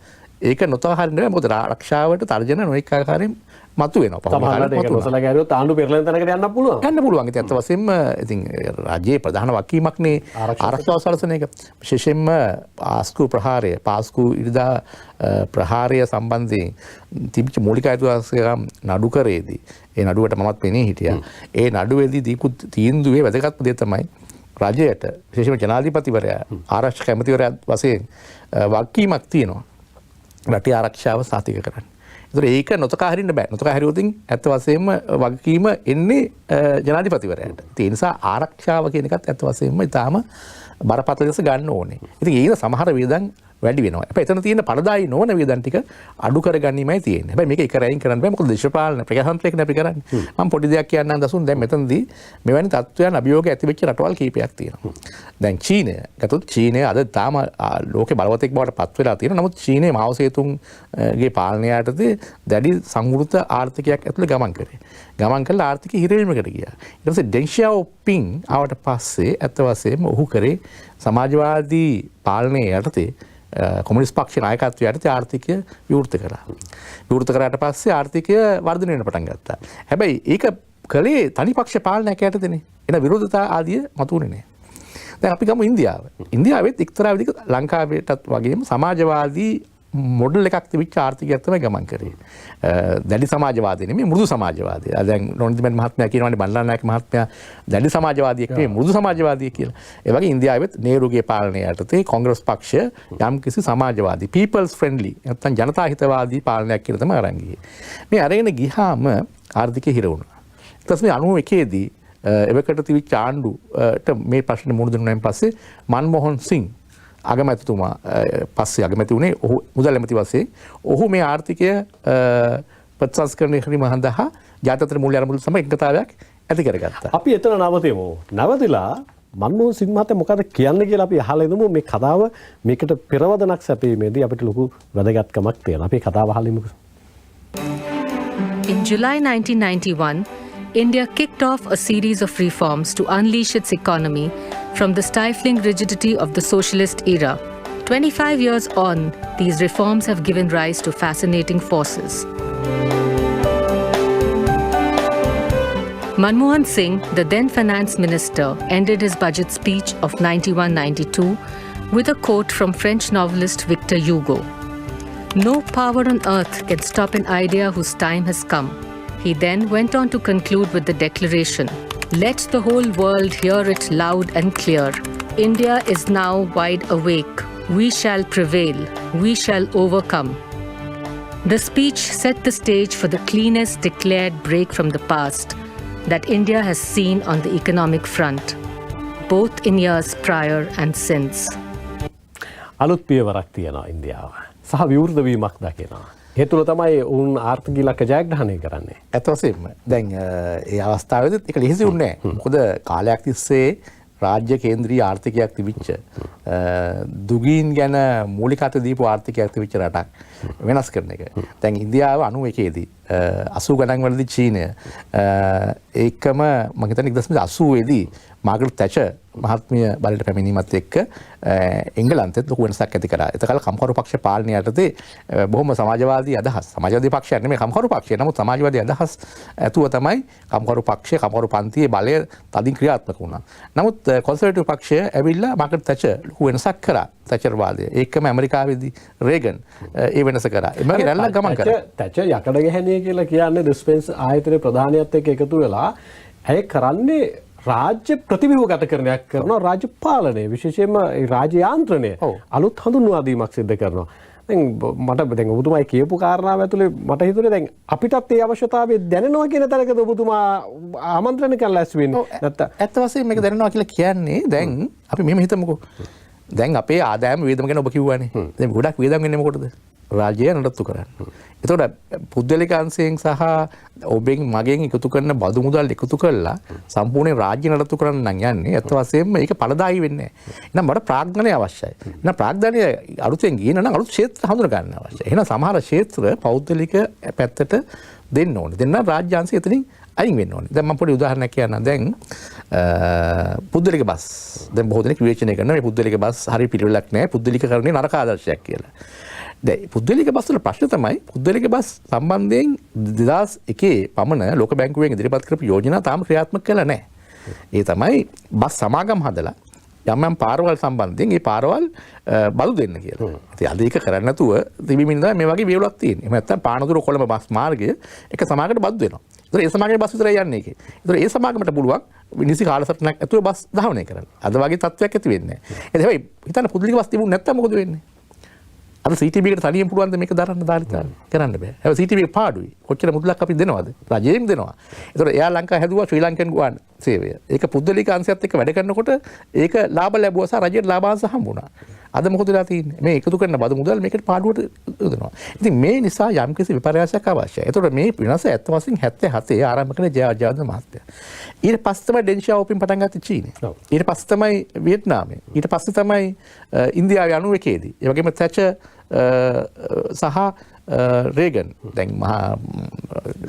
ඒක නොතහරින්න බෑ. මොකද ආරක්ෂාවට තර්ජන නොඑක ආකාරයෙන් මතු වෙනවා. සමහරවිට ඒක නොසලා ගැරියොත් ආණ්ඩු පෙරළෙන තැනකට යන්න පුළුවන්. යන්න පුළුවන්. ඉතින් අත් වශයෙන්ම ඉතින් රජයේ ප්‍රධාන වගකීමක්නේ ආරක්ෂාව සලසන එක. විශේෂයෙන්ම පාස්කු ඉරිදා ප්‍රහාරය සම්බන්ධයෙන් තිබිච්ච මූලික අයිතිවාසිකම් නඩුකරේදී ඒ නඩුවට මමත් පෙනී හිටියා. ඒ නඩුවේදී දීපු තීන්දුවේ වැදගත්ම දේ තමයි රජයට විශේෂයෙන්ම ජනාධිපතිවරයා ආරක්ෂක ඇමතිවරයා වශයෙන් වගකීමක් තියෙනවා. රටේ ආරක්ෂාව සාතික කරන්න. ඒක නොතකා හරින්න බෑ. නොතකා හරියොතින් ඇත්ත වශයෙන්ම වගකීම එන්නේ ජනාධිපතිවරයාට. ඒ නිසා ආරක්ෂාව කියන එකත් ඇත්ත වශයෙන්ම ඊටාම බරපතල ලෙස ගන්න ඕනේ. ඉතින් ඒක සමහර වියදම් වැඩි වෙනවා. හැබැයි එතන තියෙන පළදායි නොවන වියදම් ටික අඩු කරගන්නීමයි තියෙන්නේ. හැබැයි මේක එක රැයින් කරන්න බෑ. මොකද දේශපාලන ප්‍රජාතන්ත්‍රයකනේ අපි කරන්නේ. මම පොඩි දෙයක් කියන්නම් දසුන් දැන් මෙතනදී මෙවැනි තත්ත්වයන් අභියෝග ඇති වෙච්ච රටවල් කීපයක් තියෙනවා. දැන් චීනය ගත්තොත් චීනය අද තාම ලෝකේ බලවතෙක් බවට පත් වෙලා තියෙනවා. නමුත් චීනය මාව සේතුන්ගේ පාලනය යටතේ දැඩි සංවෘත ආර්ථිකයක් ඇතුළේ ගමන් කරේ. ගමන් කළා ආර්ථිකය හිරවීමකට ගියා. ඊට පස්සේ ඩෙන් ෂියාओपिंग ආවට පස්සේ ඇත්ත වශයෙන්ම ඔහු කරේ සමාජවාදී පාලනය යටතේ කොමියුනිස්ට් පක්ෂ නායකත්වයට යටතේ ආර්ථිකය විවෘත කරා. විවෘත කරාට පස්සේ ආර්ථිකය වර්ධනය වෙන්න පටන් ගත්තා. හැබැයි ඒක කලේ තනි පක්ෂ පාලනයක් යටතේනේ. එන විරෝධතා ආදිය මතුවුනේ නැහැ. දැන් අපි ගමු ඉන්දියාව. ඉන්දියාවෙත් එක්තරා විදිහක ලංකාවටත් වගේම සමාජවාදී මොඩල් එකක් තිබිච්ච ආර්ථිකයක් තමයි ගමන් කරේ. දැඩි සමාජවාදී නෙමෙයි මෘදු සමාජවාදී. දැන් රොනිදිමන් මහත්මයා කියනවානේ බණ්ඩාරනායක මහත්මයා දැඩි සමාජවාදියෙක් නෙමෙයි මෘදු සමාජවාදී කියලා. ඒ වගේ ඉන්දියාවෙත් නේරුගේ පාලනය යටතේ කොංග්‍රස් පක්ෂය යම්කිසි සමාජවාදී people's friendly නැත්නම් ජනතා හිතවාදී පාලනයක් කියලා තමයි අරන් ගියේ. මේ අරගෙන ගියාම ආර්ථිකය හිර වුණා. ඊට පස්සේ 91 දී එවකට තිබිච්ච ආණ්ඩුවට මේ ප්‍රශ්නේ මුහුණ දුන්නාන් පස්සේ මන්මෝහන් සිං අගමැතිතුමා පස්සේ අගමැති වුණේ ඔහු මුදල් ඇමති වශයෙන්. ඔහු මේ ආර්ථිකය ප්‍රතිසංස්කරණය කිරීම සඳහා ජාත්‍යන්තර මූල්‍ය අරමුදල් සමග එකතාවයක් ඇති කරගත්තා. අපි එතන නවතිමු. නවතිලා මන්මෝහන් සිං මහත්තයා මොකද කියන්නේ කියලා අපි අහලා ඉඳමු. මේ කතාව මේකට පෙරවදනක් සැපීමේදී අපිට ලොකු වැදගත්කමක් තියෙනවා. අපි කතාව අහලා ඉමු. In July 1991, India kicked off a series of reforms to unleash its economy from the stifling rigidity of the socialist era. 25 years on, these reforms have given rise to fascinating forces. Manmohan Singh, the then finance minister, ended his budget speech of 91-92 with a quote from French novelist Victor Hugo. "No power on earth can stop an idea whose time has come." He then went on to conclude with the declaration, "Let the whole world hear it loud and clear. India is now wide awake. We shall prevail. We shall overcome." The speech set the stage for the cleanest declared break from the past that India has seen on the economic front, both in years prior and since. අලුත් පියවරක් තියෙනවා ඉන්දියාව. සහ විවෘත වීමක් දකිනවා. ඒ තුළ තමයි උන් ආර්ථික ඉලක්ක ජයග්‍රහණය කරන්නේ. ඇත්ත වශයෙන්ම දැන් ඒ අවස්ථාවේදී ඒක ලිහිසි වුණේ නැහැ. මොකද කාලයක් තිස්සේ රාජ්‍ය කේන්ද්‍රීය ආර්ථිකයක් තිබිච්ච දුගීන් ගැන මූලිකත්ව දීපු ආර්ථිකයක් තිබිච්ච රටක් වෙනස් කරන එක. දැන් ඉන්දියාව 91 දී 80 ගණන් වලදී චීනය ඒකම මම හිතන්නේ 1980 දී මාග්‍රට් තැචර් මහත්මිය බලයට පැමිණීමත් එක්ක එංගලන්තෙත් ලොකු වෙනසක් ඇති කරා. ඒතකල් කම්කරු පක්ෂ පාලනය යටතේ බොහොම සමාජවාදී අදහස්. සමාජවාදී පක්ෂයක් නෙමෙයි කම්කරු පක්ෂය. නමුත් සමාජවාදී අදහස් ඇතුව තමයි කම්කරු පක්ෂය කම්කරු පන්තියේ බලය තදින් ක්‍රියාත්මක වුණා. නමුත් කොන්සර්වටිව් පක්ෂය ඇවිල්ලා මාග්‍රට් තැචර් ලොකු වෙනසක් කරා. තැචර් වාදය. ඒකම ඇමරිකාවේදී රේගන් ඒ වෙනස කරා. එමගේ රැල්ලක් ගමන් කරා. තැචර් යකඩ ගැහණිය කියලා කියන්නේ ඩිස්පෙන්ස් ආයතනයේ ප්‍රධානියත් එක්ක එකතු වෙලා ඇය කරන්නේ රාජ්‍ය ප්‍රතිව්‍යුහගත කරණයක් කරනවා රාජ්‍ය පාලනය විශේෂයෙන්ම රාජ්‍ය යාන්ත්‍රණය අලුත් හඳුන්වා දීමක් සිදු කරනවා. දැන් මට දැන් ඔබතුමායි කියපු කාරණාව ඇතුලේ මට හිතුනේ දැන් අපිටත් ඒ අවශ්‍යතාවය දැනෙනවා කියන තැනකද ඔබතුමා ආමන්ත්‍රණය කරලා ඇස් වෙන්නේ නැත්නම් ඇත්ත වශයෙන්ම මේක දැනෙනවා කියලා කියන්නේ දැන් අපි මෙහෙම හිතමුකෝ. දැන් අපේ ආදායම වියදම ගැන ඔබ කිව්වනේ. දැන් ගොඩක් වියදම් වෙන්නේ මොකටද? රාජ්‍යය නඩත්තු කරන්න. එතකොට පුද්ගලික අංශයෙන් සහ ඔබෙන් මගෙන් එකතු කරන බදු මුදල් එකතු කරලා සම්පූර්ණ රාජ්‍ය නඩත්තු කරන්න නම් යන්නේ අත් වශයෙන්ම ඒක ඵලදායී වෙන්නේ නැහැ. එහෙනම් මට ප්‍රාග්ධනය අවශ්‍යයි. එහෙනම් ප්‍රාග්ධනය අලුතෙන් ගියන නම් අලුත් ක්ෂේත්‍ර හඳුන ගන්න අවශ්‍යයි. එහෙනම් සමහර ක්ෂේත්‍ර පෞද්ගලික පැත්තට දෙන්න ඕනේ. දෙන්න රාජ්‍ය අංශය එතනින් අයින් වෙන්න ඕනේ. දැන් මම පොඩි උදාහරණයක් කියන්නම්. දැන් පුද්ගලික බස් දැන් බොහෝ දෙනෙක් විවේචනය කරනවා මේ පුද්ගලික බස් හරි පිළිවෙලක් නැහැ. පුද්ගලිකකරණේ නරක ආදර්ශයක් කියලා. දැන් පුද්ගලික බස් වල ප්‍රශ්න තමයි පුද්ගලික බස් සම්බන්ධයෙන් 2001 පමණ ලෝක බැංකුවෙන් ඉදිරිපත් කරපු යෝජනා තාම ක්‍රියාත්මක කළා නැහැ. ඒ තමයි බස් සමාගම් හදලා යම් පාරවල් සම්බන්ධයෙන් ඒ පාරවල් බලු දෙන්න කියලා. ඉතින් අද ඒක කරන්නේ නැතුව තිබීමින් තමයි මේ වගේ වේවුලක් තියෙන්නේ. එහෙම නැත්නම් පානදුර කොළඹ බස් මාර්ගය එක සමාගමකට බදු වෙනවා. ඒතර ඒ සමාගමේ බස් විතරයි යන්නේ ඒකේ. ඒතර ඒ සමාගමට පුළුවන් නිසි කාලසටහනක් ඇතුළේ බස් ධාවනය කරන්න. අද වගේ තත්ත්වයක් ඇති වෙන්නේ නැහැ. ඒ හැබැයි හිතන්න පුද්ගලික බස් තිබුණ නැත්නම් මොකද වෙන්නේ? අද CTB එකට තනියෙන් පුළුවන් ද මේක දරන්න දාලා කරන්න බෑ. හැබැයි CTB එක පාඩුයි. කොච්චර මුදලක් අපි දෙනවද? රජයෙන් දෙනවා. ඒතකොට එයා ලංකාව හැදුවා ශ්‍රී ලංකන් ගුවන් සේවය. ඒක පුද්ගලික අංශයත් එක්ක වැඩ කරනකොට ඒක ලාභ ලැබුවා සහ රජයට ලාභාංශ හම්බුණා. අද මොකද වෙලා තියෙන්නේ? මේ එකතු කරන බදු මුදල් මේකට පාඩුවට යොදනවා. ඉතින් මේ නිසා යම්කිසි විපර්යාසයක් අවශ්‍යයි. ඒතකොට මේ විනාශය ඇත්ත වශයෙන් 77 ආරම්භ කරන ජයවර්ධන මහත්තයා. ඊට පස්සේ තමයි ඩෙන් ෂාओपिंग පටන් ගත්තේ චීනය. ඊට පස්සේ තමයි වියට්නාමය. ඊට පස්සේ තමයි ඉන්දියාවේ 91 දී. ඒ වගේම තැචර් සහ රේගන් දැන්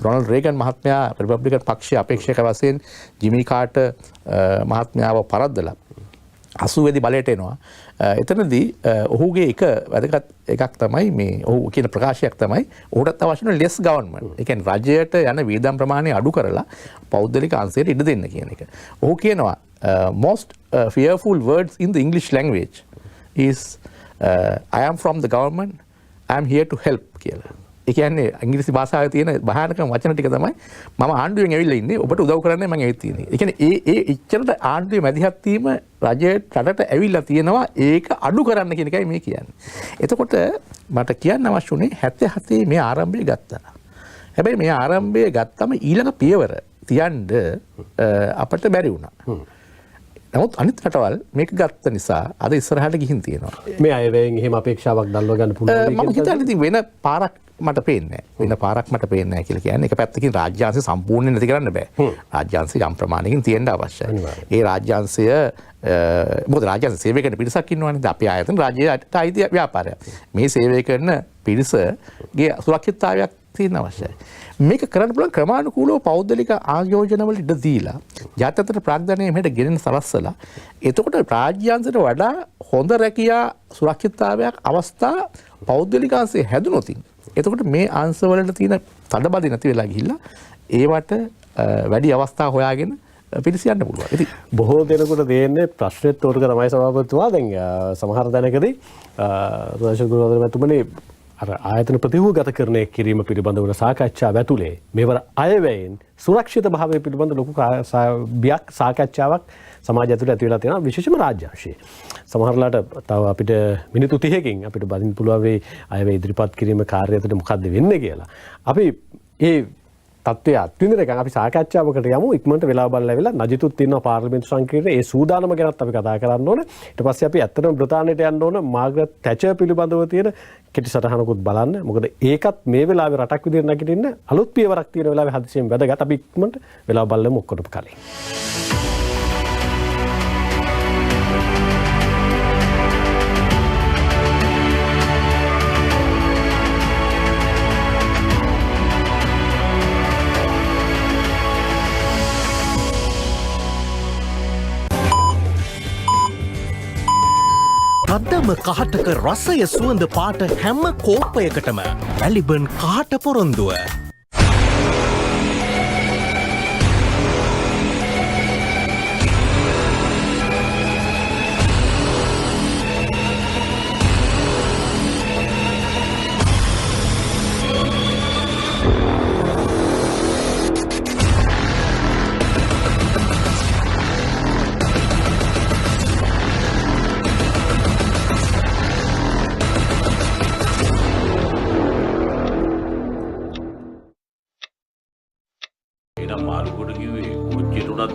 රොනල්ඩ් රේගන් මහත්මයා රිපබ්ලිකන් පක්ෂයේ අපේක්ෂක වශයෙන් ජිමි කාටර් මහත්මයාව පරද්දලා 80 දී බලයට එනවා. එතනදී ඔහුගේ එක වැදගත් එකක් තමයි මේ ඔහු කියන ප්‍රකාශයක් තමයි ඔහුටත් අවශ්‍ය වෙන less government. ඒ කියන්නේ රජයට යන වියදම් ප්‍රමාණය අඩු කරලා පෞද්ගලික අංශයට ඉඩ දෙන්න කියන එක. ඔහු කියනවා most fearful words in the English language is I am from the government, I am here to help කියලා. ඒ කියන්නේ ඉංග්‍රීසි භාෂාවේ තියෙන භයානකම වචන ටික තමයි මම ආණ්ඩුවෙන් ඇවිල්ලා ඉන්නේ ඔබට උදව් කරන්නයි මම ඇවිත් තියෙන්නේ. ඒ කියන්නේ ඒ ඉච්චරට ආණ්ඩුවේ මැදිහත් වීම රජයට රටට ඇවිල්ලා තියෙනවා ඒක අඩු කරන්න කියන එකයි මේ කියන්නේ. එතකොට මට කියන්න අවශ්‍ය උනේ 77 මේ ආරම්භය ගත්තා. හැබැයි මේ ආරම්භය ගත්තම ඊළඟ පියවර තියන්න අපිට බැරි වුණා. නමුත් අනිත් රටවල් මේක ගත්ත නිසා අද ඉස්සරහට ගිහින් තියෙනවා. මේ අයවැයෙන් එහෙම අපේක්ෂාවක් දල්ව ගන්න පුළුවන්. මම හිතන්නේ ඉතින් වෙන පාරක් මට පේන්නේ නැහැ. වෙන පාරක් මට පේන්නේ නැහැ කියලා කියන්නේ එක පැත්තකින් රාජ්‍යාංශය සම්පූර්ණයෙන් නැති කරන්න බෑ. රාජ්‍යාංශය යම් ප්‍රමාණයකින් තියෙන්න අවශ්‍යයි. ඒ රාජ්‍යාංශය මොකද රාජ්‍යාංශ සේවය කරන පිරිසක් ඉන්නවනේ. අපේ ආයතන රාජ්‍යයට අයිති ව්‍යාපාරයක්. මේ සේවය කරන පිරිසගේ සුරක්ෂිතතාවයක් තියෙන අවශ්‍යයි. මේක කරන්න පුළුවන් ක්‍රමානුකූලව පෞද්ගලික ආයෝජනවල ඉඩ දීලා ජාත්‍යන්තර ප්‍රාග්ධනය මෙහෙට ගෙනෙන සලස්සලා එතකොට රාජ්‍යාංශයට වඩා හොඳ රැකියා සුරක්ෂිතතාවයක් අවස්ථා පෞද්ගලික අංශයේ හැදුනොත් එතකොට මේ අංශවලට තියෙන තඩබඩ නැති වෙලා ගිහිල්ලා ඒවට වැඩි අවස්ථා හොයාගෙන පිළිසියන්න පුළුවන්. ඉතින් බොහෝ දෙනෙකුට දෙන්නේ ප්‍රශ්නෙත් උඩක තමයි සභාපතිතුමා දැන් සමහර දැනකදී රාජ්‍ය ගුරුවරයා මැතිතුමනි අර ආයතන ප්‍රතිව්‍යුහගත කරණය කිරීම පිළිබඳ වන සාකච්ඡාව ඇතුලේ මෙවර අයවැයෙන් සුරක්ෂිත භාවය පිළිබඳ ලොකු බියක් සාකච්ඡාවක් සමාජය ඇතුලේ ඇති වෙලා තියෙනවා විශේෂම රාජ්‍ය අංශයේ. සමහරලාට තව අපිට මිනිත්තු 30කින් අපිට බදින්න පුළුවන් වෙයි අයවැය ඉදිරිපත් කිරීම කාර්යයට මොකද්ද වෙන්නේ කියලා. අපි ඒ තත්ත්වය අත්විඳින එක අපි සාකච්ඡාවකට යමු. ඉක්මනට වෙලාව බලලා ඇවිල්ලා නජිතුත් ඉන්නවා පාර්ලිමේන්තු සංකීර්ණයේ ඒ සූදානම ගැනත් අපි කතා කරන්න ඕන. ඊට පස්සේ අපි ඇත්තටම බ්‍රිතාන්‍යයට යන්න ඕන මාග්‍රට් තැචර් පිළිබඳව තියෙන කෙටි සටහනකුත් බලන්න. මොකද ඒකත් මේ වෙලාවේ රටක් විදිහට නැගිටින්න අලුත් පියවරක් තියෙන වෙලාවේ හදිසියෙන් වැදගත්. අපි ඉක්මනට වෙලාව බලමු ඔක්කොටම කලින්. එකම කහටක රසය සුවඳ පාට හැම කෝප්පයකටම වැලිබන් කහට පොරොන්දුව.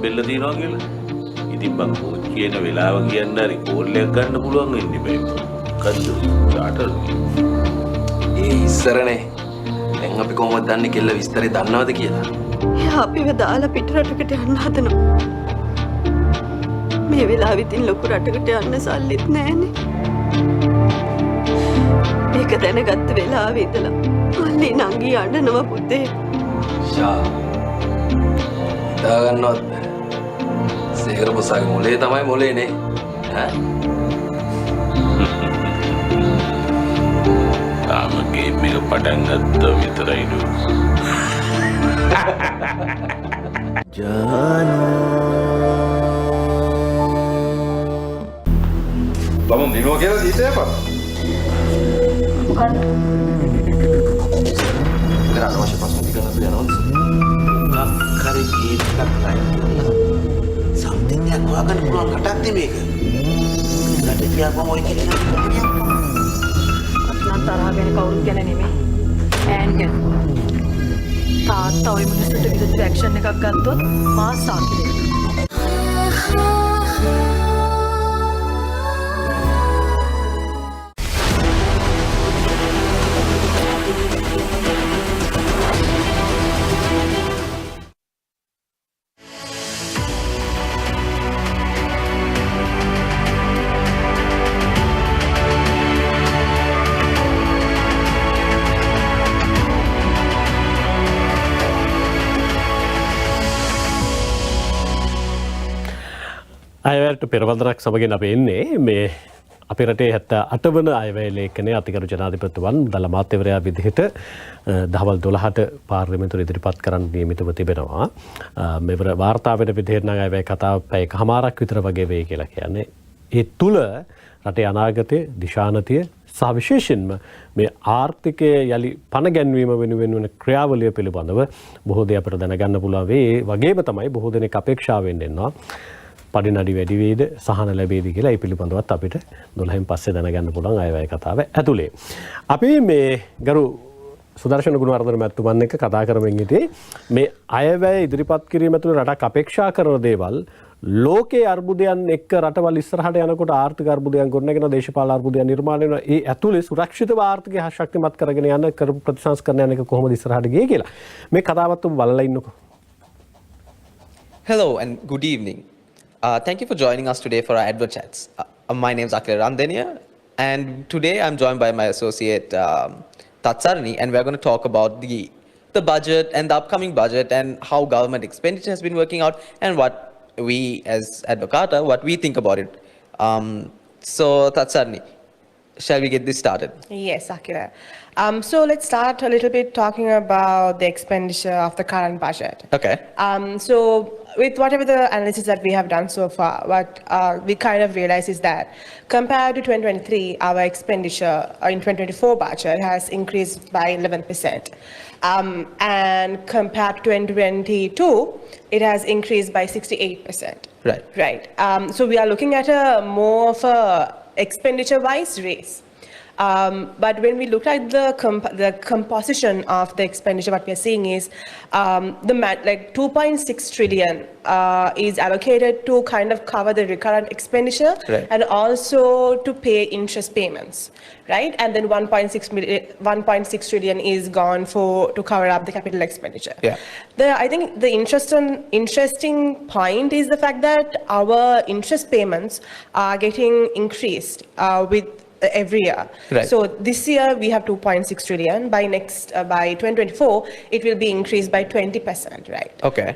බෙල්ල තියනවා කියලා. ඉතින් බං කෝච්චියේන වෙලාව කියන්න හරි කෝල් එකක් ගන්න පුළුවන් වෙන්නේ බෑ. මොකද්ද? චාටර්. ඒ ඉස්සරනේ. දැන් අපි කොහොමද දන්නේ කෙල්ල විස්තරේ දන්නවද කියලා? එයා අපිව දාලා පිට රටකට යන්න හදනවා. මේ වෙලාවෙ ඉතින් ලොකු රටකට යන්න සල්ලිත් නැහැනේ. ඒක දැනගත්ත වෙලාවෙ ඉඳලා අල්ලේ නංගි අඬනවා පුතේ. ෂා. දාගන්නවත් නෑ. සේකර බොසාගේ මොලේ තමයි මොලේනේ. ඈ. තාම ගේම් එක පටන් ගත්ත විතරයිලු. බමුන් දිනුව කියලා දීතේපා. මොකද්ද? ඉතින් අනවශ්‍ය ප්‍රශ්න ටික නතර යනවද? කරේ ගේට් එකක් ලයින් සම්තිං එකක් හොයාගන්න පුළුවන් කටක් මේක. ඊට කියපුවම ඔය කෙනෙක් නම් තරහ ගැන කවුරුත් ගැන නෙමෙයි. ඈන් ගැන. තාත්තා ওই මිනිස්සුන්ට විරුද්ධ ඇක්ෂන් එකක් ගත්තොත් මා සාකි දෙනවා. අයවැයට පෙරවදරක් සමගෙන අප එන්නේ මේ අපි රටේ 78 වන අයවැය ලේඛනය අතිගරු ජනාධිපතිතුමන් දළ අමාත්‍යවරයා විදිහට දහවල් 12ට පාර්ලිමේන්තුවට ඉදිරිපත් කරන්න නියමිතව තිබෙනවා. මෙවර වාර්තා වෙන විදිහට නම් අයවැය කතාව පැය කමාරක් විතර වගේ වෙයි කියලා කියන්නේ. ඒ තුල රටේ අනාගතයේ දිශානතිය සහ විශේෂයෙන්ම මේ ආර්ථිකය යලි පණ ගැන්වීම වෙනුවෙන් වන ක්‍රියාවලිය පිළිබඳව බොහෝ දේ අපිට දැනගන්න පුළුවන් වේ. ඒ වගේම තමයි බොහෝ දෙනෙක් අපේක්ෂාවෙන් ඉන්නවා. පඩිනඩි වැඩි වේද සහන ලැබේද කියලා ඒ පිළිබඳවත් අපිට 12න් පස්සේ දැනගන්න පුළුවන් අයවැය කතාව ඇතුලේ. අපි මේ ගරු සුදර්ශන ගුණවර්ධන මැතිතුමන් එක්ක කතා කරමින් ඉතින් මේ අයවැය ඉදිරිපත් කිරීම තුළ රටක් අපේක්ෂා කරන දේවල් ලෝකයේ අර්බුදයන් එක්ක රටවල් ඉස්සරහට යනකොට ආර්ථික අර්බුදයන් ගොඩනගෙන දේශපාලන අර්බුදයන් නිර්මාණය වෙනවා. ඒ ඇතුලේ සුරක්ෂිතව ආර්ථිකය ශක්තිමත් කරගෙන යන කරපු ප්‍රතිසංස්කරණ යන එක කොහොමද ඉස්සරහට ගියේ කියලා. මේ කතාවත් ඔබ බලලා ඉන්නකෝ. Hello and good evening. Thank you for joining us today for our Advert Chats. My name is Randenia, and today I'm joined by my associate Tatsarani, and we're going to talk about the budget and the upcoming budget and how government expenditure has been working out and what we as Advocata, what we think about it. So Tatsarani, shall we get this started? Yes, Akira. So let's start a little bit talking about the expenditure of the current budget. Okay. So with whatever the analysis that we have done so far, what we kind of realize is that compared to 2023, our expenditure in 2024 budget has increased by 11%. And compared to 2022, it has increased by 68%. Right. Right. So we are looking at a more of a expenditure-wise race. But when we look at the composition of the expenditure, what we are seeing is like 2.6 trillion is allocated to kind of cover the recurrent expenditure, right, and also to pay interest payments, right? And then 1.6 trillion is gone to cover up the capital expenditure. Yeah. I think the interesting point is the fact that our interest payments are getting increased with every year. Right. So this year we have 2.6 trillion. By 2024, it will be increased by 20%, right? Okay.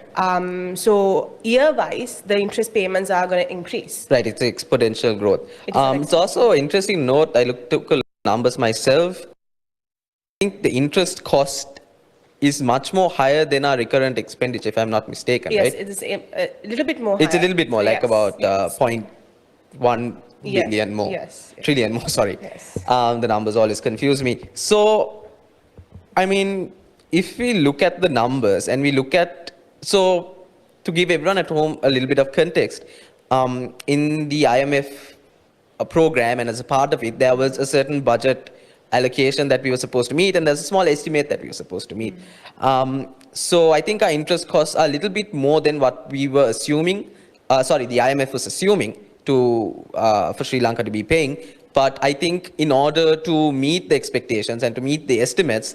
So year-wise, the interest payments are going to increase. Right, it's exponential growth. It's also interesting to note, took a look at numbers myself. I think the interest cost is much more higher than our recurrent expenditure, if I'm not mistaken, Yes, right? it is a little bit more. It's a little bit more, like Yes, about yes. 0.1 Yes, billion more. yes, yes. Trillion more, sorry. Yes. The numbers always confuse me. So, I mean, if we look at the numbers and we look at, so to give everyone at home a little bit of context, in the IMF program and as a part of it, there was a certain budget allocation that we were supposed to meet, and there's a small estimate that we were supposed to meet. So I think our interest costs are a little bit more than what we were assuming. The IMF was assuming for Sri Lanka to be paying. But I think in order to meet the expectations and to meet the estimates,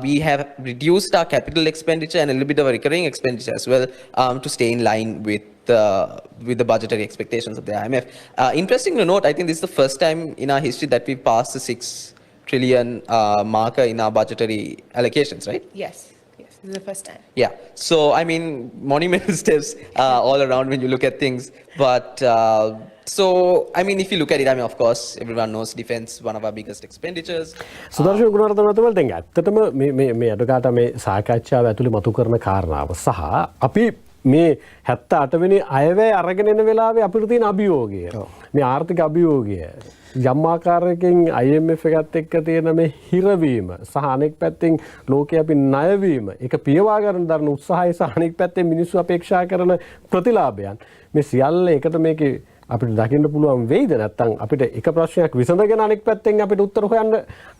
we have reduced our capital expenditure and a little bit of a recurring expenditure as well to stay in line with the budgetary expectations of the IMF. Interesting to note, I think this is the first time in our history that we've passed the 6 trillion marker in our budgetary allocations, right? Yes, yes, this is the first time. Yeah. So, I mean, monumental steps all around when you look at things. But, so, I mean, if you look at it, I mean, of course, everyone knows defense, one of our biggest expenditures. Sudarshana Gunawardena දැන් ඇත්තටම මේ අඩකාට මේ සාකච්ඡාව ඇතුළේ මතු කරන කාරණාව සහ අපි මේ 78 වෙනි අයවැය අරගෙන එන වෙලාවේ අපිට තියෙන අභියෝගය මේ ආර්ථික අභියෝගය යම් ආකාරයකින් IMF එකත් එක්ක තියෙන මේ හිරවීම සහ අනෙක් පැත්තෙන් ලෝකයේ අපි ණයවීම ඒක පියවා ගන්න දරන උත්සාහය සහ අනෙක් පැත්තෙන් මිනිස්සු අපේක්ෂා කරන ප්‍රතිලාභයන් මේ සියල්ල එකට මේකේ අපිට දකින්න පුළුවන් වෙයිද නැත්නම් අපිට එක ප්‍රශ්නයක් විසඳගෙන අනෙක් පැත්තෙන් අපිට උත්තර හොයන්න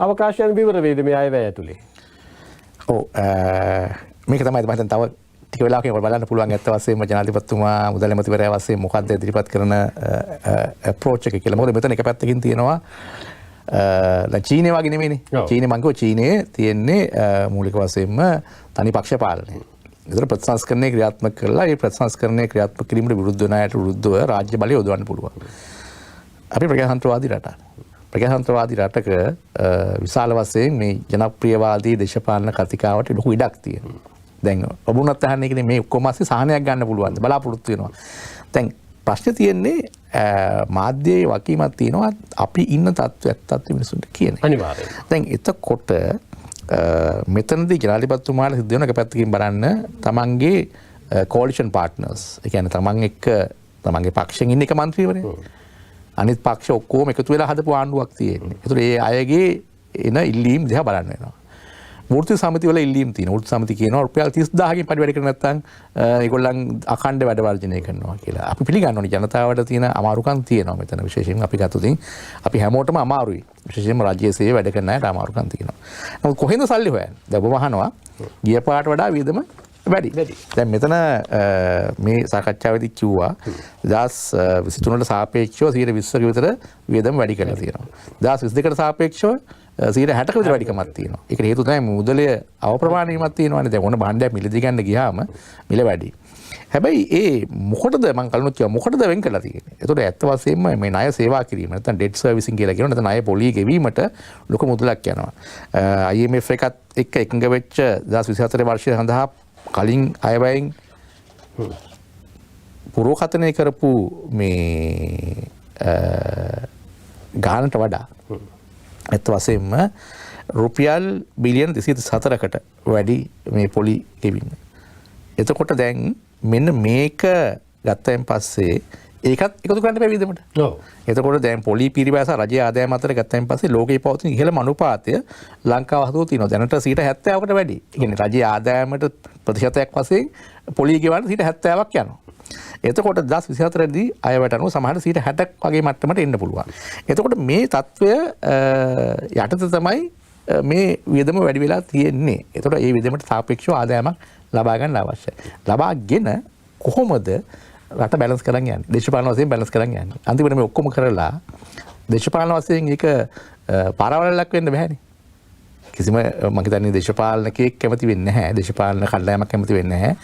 අවකාශයන් විවර වෙයිද මේ අයවැය ඇතුලේ? ඔව් මේක තමයි මම හිතන්නේ තව ටික වෙලාවකින් ඔයාලට බලන්න පුළුවන් ඇත්ත වශයෙන්ම ජනාධිපතිතුමා මුදල් ඇමතිවරයා වශයෙන් මොකක්ද ඉදිරිපත් කරන අප්‍රෝච් එක කියලා. මොකද මෙතන එක පැත්තකින් තියෙනවා චීනය වගේ නෙමෙයිනේ. චීනේ මං කිව්වා චීනයේ තියෙන්නේ මූලික වශයෙන්ම තනි පක්ෂ පාලනය. ඒතර ප්‍රතිසංස්කරණය ක්‍රියාත්මක කරලා ඒ ප්‍රතිසංස්කරණය ක්‍රියාත්මක කිරීමට විරුද්ධ වන අයට විරුද්ධව රාජ්‍ය බලය යොදවන්න පුළුවන්. අපි ප්‍රජාතන්ත්‍රවාදී රටක්. ප්‍රජාතන්ත්‍රවාදී රටක විශාල වශයෙන් මේ ජනප්‍රියවාදී දේශපාලන කතිකාවට ලොකු ඉඩක් තියෙනවා. දැන් ඔබුණත් අහන්නේ කියන්නේ මේ ඔක්කොම ASCII සහනයක් ගන්න පුළුවන්ද බලාපොරොත්තු වෙනවා. දැන් ප්‍රශ්නේ තියෙන්නේ මාධ්‍යයේ වකීමක් තියෙනවා අපි ඉන්න තත්ත්වයක් මිනිසුන්ට කියන්නේ. අනිවාර්යයෙන්. දැන් එතකොට මෙතනදී ජනාධිපතිතුමාලා සිද්ධ වෙන එක පැත්තකින් බලන්න තමන්ගේ coalition partners ඒ කියන්නේ තමන් එක්ක තමන්ගේ පක්ෂයෙන් ඉන්න එක മന്ത്രിවරේ අනිත් පක්ෂ ඔක්කොම එකතු වෙලා හදපු ආණ්ඩුවක් තියෙන්නේ. ඒතකොට ඒ අයගේ එන ඉල්ලීම් දිහා බලන්න වෙනවා. වෘත්ති සමිති වල ඉල්ලීම් තියෙනවා. වෘත්ති සමිති කියනවා රුපියල් 30000කින් පරි වැඩ කරන්නේ නැත්නම් ඒගොල්ලන් අඛණ්ඩ වැඩ වර්ජනය කරනවා කියලා. අපි පිළිගන්න ඕනේ ජනතාවට තියෙන අමාරුකම් තියෙනවා මෙතන විශේෂයෙන් අපි ගත්තොත් අපි හැමෝටම අමාරුයි. විශේෂයෙන්ම රාජ්‍ය සේවය වැඩ කරන අයට අමාරුකම් තියෙනවා. නමුත් කොහෙන්ද සල්ලි හොයන්නේ? දැන් ඔබ අහනවා ගිය පාරට වඩා වියදම වැඩි. දැන් මෙතන මේ සාකච්ඡාවේදී කිව්වා 2023ට සාපේක්ෂව 120ක විතර වියදම වැඩි කරලා තියෙනවා. 2022ට සාපේක්ෂව 60ක විතර වැඩිකමක් තියෙනවා. ඒකට හේතුව තමයි මුදලේ අවප්‍රමාණීමක් තියෙනවානේ. දැන් ඕන භාණ්ඩයක් මිලදී ගන්න ගියාම මිල වැඩි. හැබැයි ඒ මොකටද මම කලිනුත් කිව්වා මොකටද වෙන් කරලා තියෙන්නේ? ඒතකොට ඇත්ත වශයෙන්ම මේ ණය සේවා කිරීම නැත්නම් ඩෙට් සර්විසින් කියලා කියනවා. නැත්නම් ණය පොලී ගෙවීමට ලොකු මුදලක් යනවා. IMF එකත් එක්ක එකඟ වෙච්ච 2024 වර්ෂය සඳහා කලින් අයවැයෙන් පුරෝකථනය කරපු මේ ගානට වඩා ඇත්ත වශයෙන්ම රුපියල් බිලියන 234කට වැඩි මේ පොලි ගෙවින්න. එතකොට දැන් මෙන්න මේක ගත්තයින් පස්සේ ඒකත් එකතු කරන්න බැහැ විදමට. ඔව්. එතකොට දැන් පොලි පිරිවැස රජයේ ආදායම අතර ගත්තයින් පස්සේ ලෝකයේ පවතින ඉහළම අනුපාතය ලංකාව හසුව තියෙනවා. දැනට 70%කට වැඩි. ඒ කියන්නේ රජයේ ආදායමට ප්‍රතිශතයක් වශයෙන් පොලි ගෙවන්න 70%ක් යනවා. එතකොට 2024 දී අයවට අනුව සමහරට 60ක් වගේ මට්ටමට එන්න පුළුවන්. එතකොට මේ තත්ත්වය යටතේ තමයි මේ වියදම වැඩි වෙලා තියෙන්නේ. එතකොට මේ වියදමට සාපේක්ෂව ආදායමක් ලබා ගන්න අවශ්‍යයි. ලබාගෙන කොහොමද රට බැලන්ස් කරන් යන්නේ? දේශපාලන වශයෙන් බැලන්ස් කරන් යන්නේ. අන්තිමට මේ ඔක්කොම කරලා දේශපාලන වශයෙන් ඒක පාරවලල්ලක් වෙන්න බෑනේ. කිසිම මම හිතන්නේ දේශපාලනකෙක් කැමති වෙන්නේ නැහැ. දේශපාලන කණ්ඩායමක් කැමති වෙන්නේ නැහැ.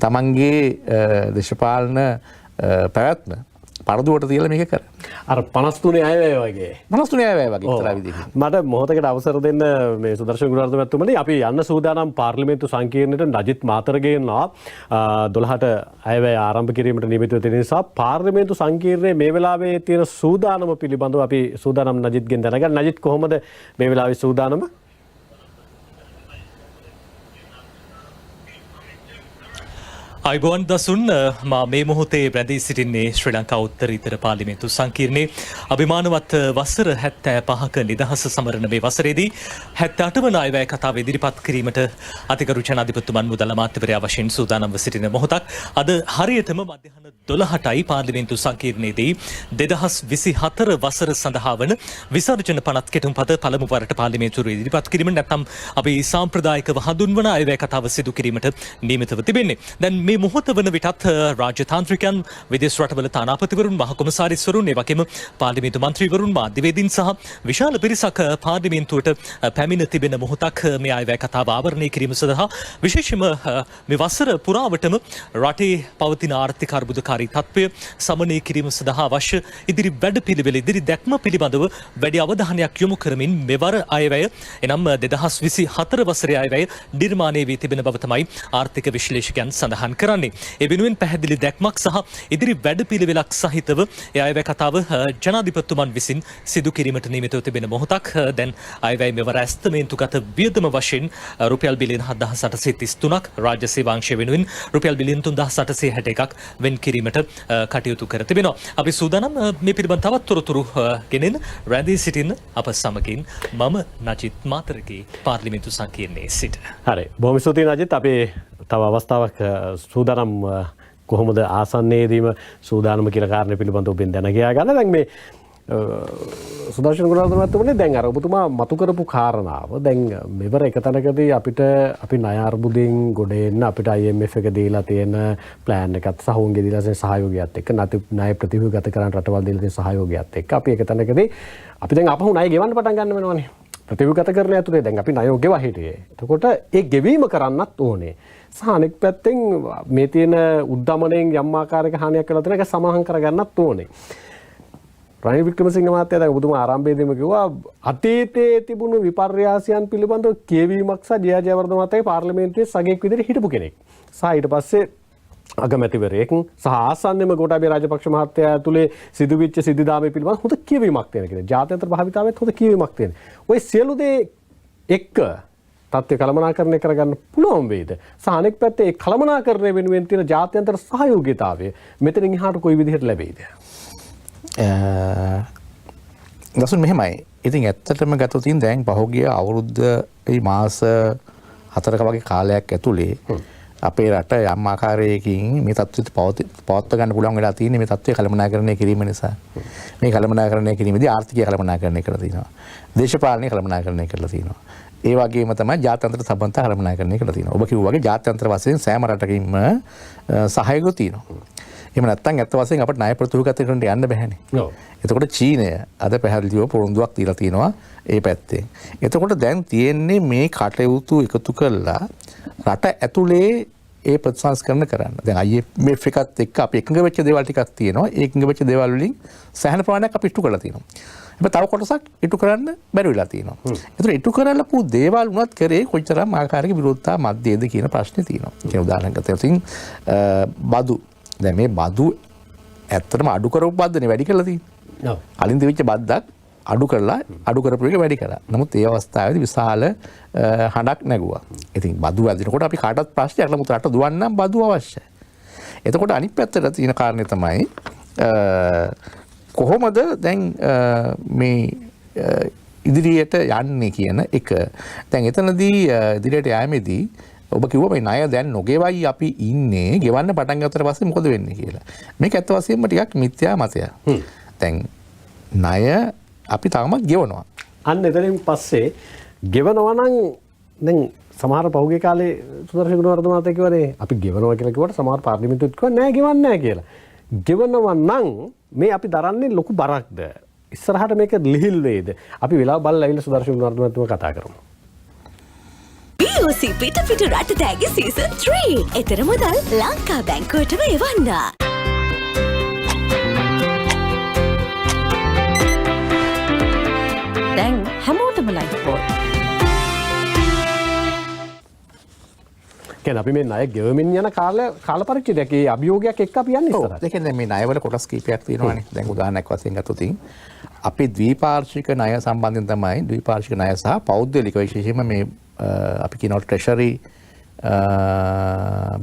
තමන්ගේ දේශපාලන පැවැත්ම පරදුවට තියලා මේක කර. අර 53 අයවැය වගේ 53 අයවැය වගේ එක්තරා විදිහකින්. මට මොහොතකට අවසර දෙන්න මේ සුදර්ශන ගුණවර්ධන මැතිතුමනි අපි යන්න සූදානම් පාර්ලිමේන්තු සංකීර්ණයට නජිත් මාතරගේනවා 12ට අයවැය ආරම්භ කිරීමට නියමිතව තියෙන නිසා පාර්ලිමේන්තු සංකීර්ණයේ මේ වෙලාවේ තියෙන සූදානම පිළිබඳව අපි සූදානම් නජිත්ගෙන් දැනගන්න. නජිත් කොහොමද මේ වෙලාවේ සූදානම? අයිබෝන් දසුන් මා මේ මොහොතේ රැඳී සිටින්නේ ශ්‍රී ලංකා උත්තරීතර පාර්ලිමේන්තු සංකීර්ණයේ අභිමානවත් වසර 75ක නිදහස සමරන මේ වසරේදී 78 වන අයවැය කතාව ඉදිරිපත් කිරීමට අතිගරු ජනාධිපතිතුමන් මුදල් අමාත්‍යවරයා වශයෙන් සූදානම්ව සිටින මොහොතක් අද හරියටම මධ්‍යහන 12ටයි පාර්ලිමේන්තු සංකීර්ණයේදී 2024 වසර සඳහා වන විසර්ජන පනත් කෙටුම්පත පළමු වරට පාර්ලිමේන්තුවේ ඉදිරිපත් කිරීම නැත්නම් අපි සාම්ප්‍රදායිකව හඳුන්වන අයවැය කතාව සිදු කිරීමට නියමිතව තිබෙන්නේ. දැන් මේ මොහොත වන විටත් රාජ්‍ය තාන්ත්‍රිකයන් විදේශ රටවල තානාපතිවරුන් මහ කොමසාරිස්වරුන් ඒ වගේම පාර්ලිමේන්තු මන්ත්‍රීවරුන් මාධ්‍යවේදීන් සහ විශාල පිරිසක් පාර්ලිමේන්තුවට පැමිණ තිබෙන මොහොතක් මේ අයවැය කතාව ආවරණය කිරීම සඳහා විශේෂයෙන්ම මේ වසර පුරාවටම රටේ පවතින ආර්ථික අර්බුදකාරී තත්ත්වය සමනය කිරීම සඳහා අවශ්‍ය ඉදිරි වැඩපිළිවෙල ඉදිරි දැක්ම පිළිබඳව වැඩි අවධානයක් යොමු කරමින් මෙවර අයවැය එනම් 2024 වසරේ අයවැය නිර්මාණය වී තිබෙන බව තමයි ආර්ථික විශ්ලේෂකයන් සඳහන් කරන්නේ. ඒ වෙනුවෙන් පැහැදිලි දැක්මක් සහ ඉදිරි වැඩපිළිවෙලක් සහිතව ඒ අයවැය කතාව ජනාධිපතිතුමන් විසින් සිදු කිරීමට නියමිතව තිබෙන මොහොතක්. දැන් අයවැය මෙවර ඇස්තමේන්තුගත වියදම වශයෙන් රුපියල් බිලියන 7833ක් රාජ්‍ය සේවාංශය වෙනුවෙන් රුපියල් බිලියන 3861ක් වෙන් කිරීමට කටයුතු කර තිබෙනවා. අපි සූදානම් මේ පිළිබඳ තවත් තොරතුරු ගෙනෙන රැඳී සිටින අප සමගින් මම නජිත් මාතරගේ පාර්ලිමේන්තු සංකීර්ණයේ සිට. හරි. බොහොම ස්තුතියි නජිත්. අපි තව අවස්ථාවක් සූදානම් කොහොමද ආසන්නයේදීම සූදානම කියලා කාරණේ පිළිබඳව ඔබෙන් දැන ගියා ගන්න. දැන් මේ සුදර්ශන ගුණවර්ධන මහත්මයානේ දැන් අර ඔබතුමා මතු කරපු කාරණාව දැන් මෙවර එක තැනකදී අපිට අපි ණය අර්බුදයෙන් ගොඩ එන්න අපිට IMF එක දීලා තියෙන ප්ලෑන් එකත් සහ උන්ගේ දීලා තියෙන සහයෝගයත් එක්ක ණය ප්‍රතිව්‍යුහගත කරන රටවල් දීලා තියෙන සහයෝගයත් එක්ක අපි එක තැනකදී අපි දැන් අපහු ණය ගෙවන්න පටන් ගන්න වෙනවනේ. ප්‍රතිව්‍යුහගත කරන ඇතුලේ දැන් අපි ණය ගෙවා හිටියේ. එතකොට ඒ ගෙවීම කරන්නත් ඕනේ. සහ අනෙක් පැත්තෙන් මේ තියෙන උද්දමනයෙන් යම් ආකාරයක හානියක් වෙලා තියෙන එක සමාහන් කරගන්නත් ඕනේ. රනිල් වික්‍රමසිංහ මහත්තයා දැන් ඔබතුමා ආරම්භයේදීම කිව්වා අතීතයේ තිබුණු විපර්යාසයන් පිළිබඳව කියවීමක් සහ ජය ජයවර්ධන මහත්තයා පාර්ලිමේන්තුවේ සගයෙක් විදිහට හිටපු කෙනෙක්. සහ ඊට පස්සේ අගමැතිවරයෙක් සහ ආසන්නෙම ගෝඨාභය රාජපක්ෂ මහත්තයා ඇතුලේ සිදුවිච්ච සිද්ධාමය පිළිබඳව හොඳ කියවීමක් තියෙන කෙනෙක්. ජාත්‍යන්තර භාවිතාවෙත් හොඳ කියවීමක් තියෙන. ওই සියලු දේ එක්ක තත්ත්වය කළමනාකරණය කරගන්න පුළුවන් වේද? සහ අනෙක් පැත්තේ ඒ කළමනාකරණය වෙනුවෙන් තියෙන ජාත්‍යන්තර සහයෝගීතාවය මෙතනින් එහාට කොයි විදිහට ලැබෙයිද? දසුන් මෙහෙමයි. ඉතින් ඇත්තටම ගත්තොත් දැන් පහුගිය අවුරුද්දේ මාස 4ක වගේ කාලයක් ඇතුලේ අපේ රට යම් ආකාරයකින් මේ තත්ත්වෙත් පවත්වා ගන්න පුළුවන් වෙලා තියෙන්නේ මේ තත්ත්වය කළමනාකරණය කිරීම නිසා. මේ කළමනාකරණය කිරීමේදී ආර්ථිකය කළමනාකරණය කරලා තියෙනවා. දේශපාලනය කළමනාකරණය කරලා තියෙනවා. ඒ වගේම තමයි ජාත්‍යන්තර සම්බන්ධතා කළමනාකරණය කරලා තියෙනවා. ඔබ කිව්වා වගේ ජාත්‍යන්තර වශයෙන් සෑම රටකින්ම සහයෝගය තියෙනවා. එහෙම නැත්නම් ඇත්ත වශයෙන් අපිට ණය ප්‍රතිව්‍යුහගත කරන්න යන්න බැහැනේ. ඔව්. එතකොට චීනය අද පැහැදිලිව පොරොන්දුවක් දීලා තියෙනවා ඒ පැත්තෙන්. එතකොට දැන් තියෙන්නේ මේ කටයුතු එකතු කරලා රට ඇතුලේ ඒ ප්‍රතිසංස්කරණ කරන්න. දැන් IMF එකත් එක්ක අපි එකඟ වෙච්ච දේවල් ටිකක් තියෙනවා. ඒ එකඟ වෙච්ච දේවල් වලින් සෑහෙන ප්‍රමාණයක් අපි ඉටු කරලා තියෙනවා. හැබැයි තව කොටසක් ඉටු කරන්න බැරි වෙලා තියෙනවා. ඒතර ඉටු කරලා දේවල් වුණත් කරේ කොයිතරම් ආකාරයක විරෝධතා මැද්දේද කියන ප්‍රශ්නේ තියෙනවා. ඒ උදාහරණයක් ගත්තොත් බදු දැන් මේ බදු ඇත්තටම අඩු කරපු බද්දනේ වැඩි කරලා තියෙන්නේ. ඔව්. කලින් තිබිච්ච බද්දක් අඩු කරපු එක වැඩි කරා. නමුත් ඒ අවස්ථාවේදී විශාල හඬක් නැගුවා. ඉතින් බදු වැදිනකොට අපි කාටවත් ප්‍රශ්නයක් නමුත් රට දුවන්නම් බදු අවශ්‍යයි. එතකොට අනිත් පැත්තට තියෙන කාරණේ තමයි කොහොමද දැන් මේ ඉදිරියට යන්නේ කියන එක. දැන් එතනදී ඉදිරියට යෑමේදී ඔබ කිව්වා මේ ණය දැන් නොගෙවයි අපි ඉන්නේ ගෙවන්න පටන් ගත්තට පස්සේ මොකද වෙන්නේ කියලා. මේක ඇත්ත වශයෙන්ම ටිකක් මිත්‍යා මතයක්. දැන් ණය අපි තාමත් ගෙවනවා. අන්න එතනින් පස්සේ ගෙවනවා නම් දැන් සමහර පහුගිය කාලේ සුදර්ශන ගුණවර්ධන මහත්තයා කිව්වනේ අපි ගෙවනවා කියලා කිව්වට සමහර පාර්ලිමේන්තුවෙත් කිව්වා නෑ ගෙවන්නේ නෑ කියලා. ගෙවනවා නම් මේ අපි දරන්නේ ලොකු බරක්ද? ඉස්සරහට මේක ලිහිල් වේද? අපි වෙලාව බලලා ඇවිල්ලා සුදර්ශන ගුණවර්ධන මහත්මයා කතා කරමු. POC පිට රට තෑගි සීසන් 3 එතර මුදල් ලංකා බැංකුවටම එවන්න. කියන්නේ අපි මේ ණය ගෙවමින් යන කාල පරිච්ඡේදයක් ඒ අභියෝගයක් එක්ක අපි යන්නේ ඉස්සරහට. ඒ කියන්නේ මේ ණයවල කොටස් කීපයක් තියෙනවානේ. දැන් උදාහරණයක් වශයෙන් ගත්තොත් අපි ද්විපාර්ශ්වික ණය සම්බන්ධයෙන් තමයි ද්විපාර්ශ්වික ණය සහ පෞද්ගලික විශේෂයෙන්ම මේ අපි කියනවා ට්‍රෙෂරි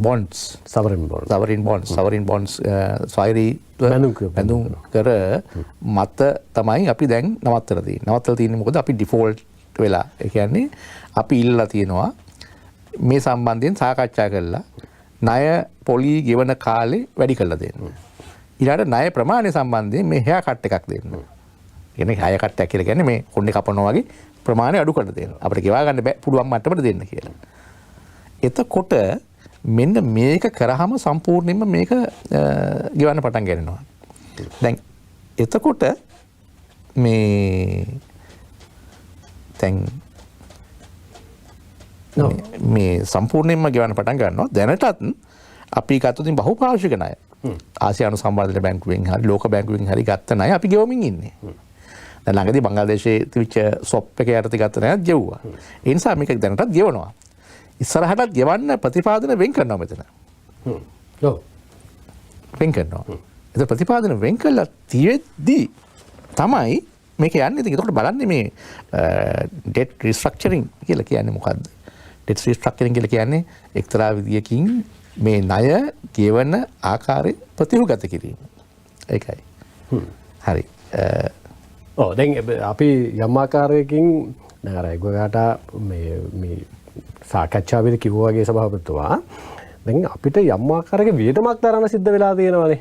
bonds sovereign bonds ස්වෛරී බැඳුම් කර මත තමයි අපි දැන් නවත්තලා තියෙන්නේ මොකද අපි ඩිෆෝල්ට් වෙලා ඒ කියන්නේ අපි ඉල්ලලා තියෙනවා මේ සම්බන්ධයෙන් සාකච්ඡා කරලා ණය පොලි ගෙවන කාලේ වැඩි කරලා දෙන්න. ඊළඟට ණය ප්‍රමාණය සම්බන්ධයෙන් මේ හෑ කට් එකක් දෙන්න. කියන්නේ හය කට්ටයක් කියලා කියන්නේ මේ කොණ්ඩේ කපනවා වගේ ප්‍රමාණය අඩු කරලා දෙන්න. අපිට ගෙවා ගන්න පුළුවන් මට්ටමට දෙන්න කියලා. එතකොට මෙන්න මේක කරාම සම්පූර්ණයෙන්ම මේක ගෙවන්න පටන් ගන්නවා. දැන් එතකොට මේ සම්පූර්ණයෙන්ම ගෙවන්න පටන් ගන්නවා. දැනටත් අපි ගත්තොත් බහුපාර්ශ්වික ණය ආසියානු සම්බන්ධ බැංකුවෙන් හරි ලෝක බැංකුවෙන් හරි ගත්ත ණය අපි ගෙවමින් ඉන්නේ. දැන් ළඟදී බංග්ලාදේශයේ තිබිච්ච සොප් එක යටතේ ගත්ත ණයත් ගෙවුවා. ඒ නිසා මේක දැනටත් ගෙවනවා. ඉස්සරහටත් ගෙවන්න ප්‍රතිපාදන වෙන් කරනවා මෙතන. ඔව්. වෙන් කරනවා. ඒක ප්‍රතිපාදන වෙන් කළා තියෙද්දි තමයි මේක යන්නේ. ඉතින් ඒකට බලන්නේ මේ debt restructuring කියලා කියන්නේ මොකද්ද? debt restructuring කියලා කියන්නේ එක්තරා විදියකින් මේ ණය ගෙවන ආකාරය ප්‍රතිහුගත කිරීම. ඒකයි. හරි. ඔව් දැන් අපි යම් ආකාරයකින් නේද ඒගොල්ලන්ට මේ සාකච්ඡාවේදී කිව්වා වගේ සභාපතිතුමා දැන් අපිට යම් ආකාරයක වියදමක් දරන්න සිද්ධ වෙලා තියෙනවානේ.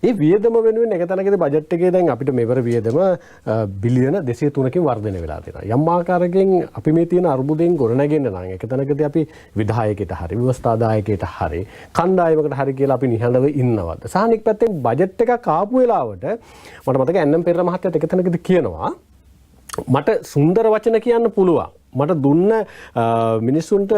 ඒ වියදම වෙනුවෙන් එක තැනකදී බජට් එකේ දැන් අපිට මෙවර වියදම බිලියන 203කින් වර්ධනය වෙලා තියෙනවා. යම් ආකාරයකින් අපි මේ තියෙන අර්බුදයෙන් ගොඩනගෙන්න නම් එක තැනකදී අපි විධායකයට හරි ව්‍යවස්ථාදායකයට හරි කණ්ඩායමකට හරි කියලා අපි නිහඬව ඉන්නවද? සාහනික පැත්තෙන් බජට් එකක් ආපු වෙලාවට මට මතකයි එන්නම් පෙරේරා මහත්තයාත් එක තැනකදී කියනවා මට සුන්දර වචන කියන්න පුළුවන්. මට දුන්න මිනිස්සුන්ට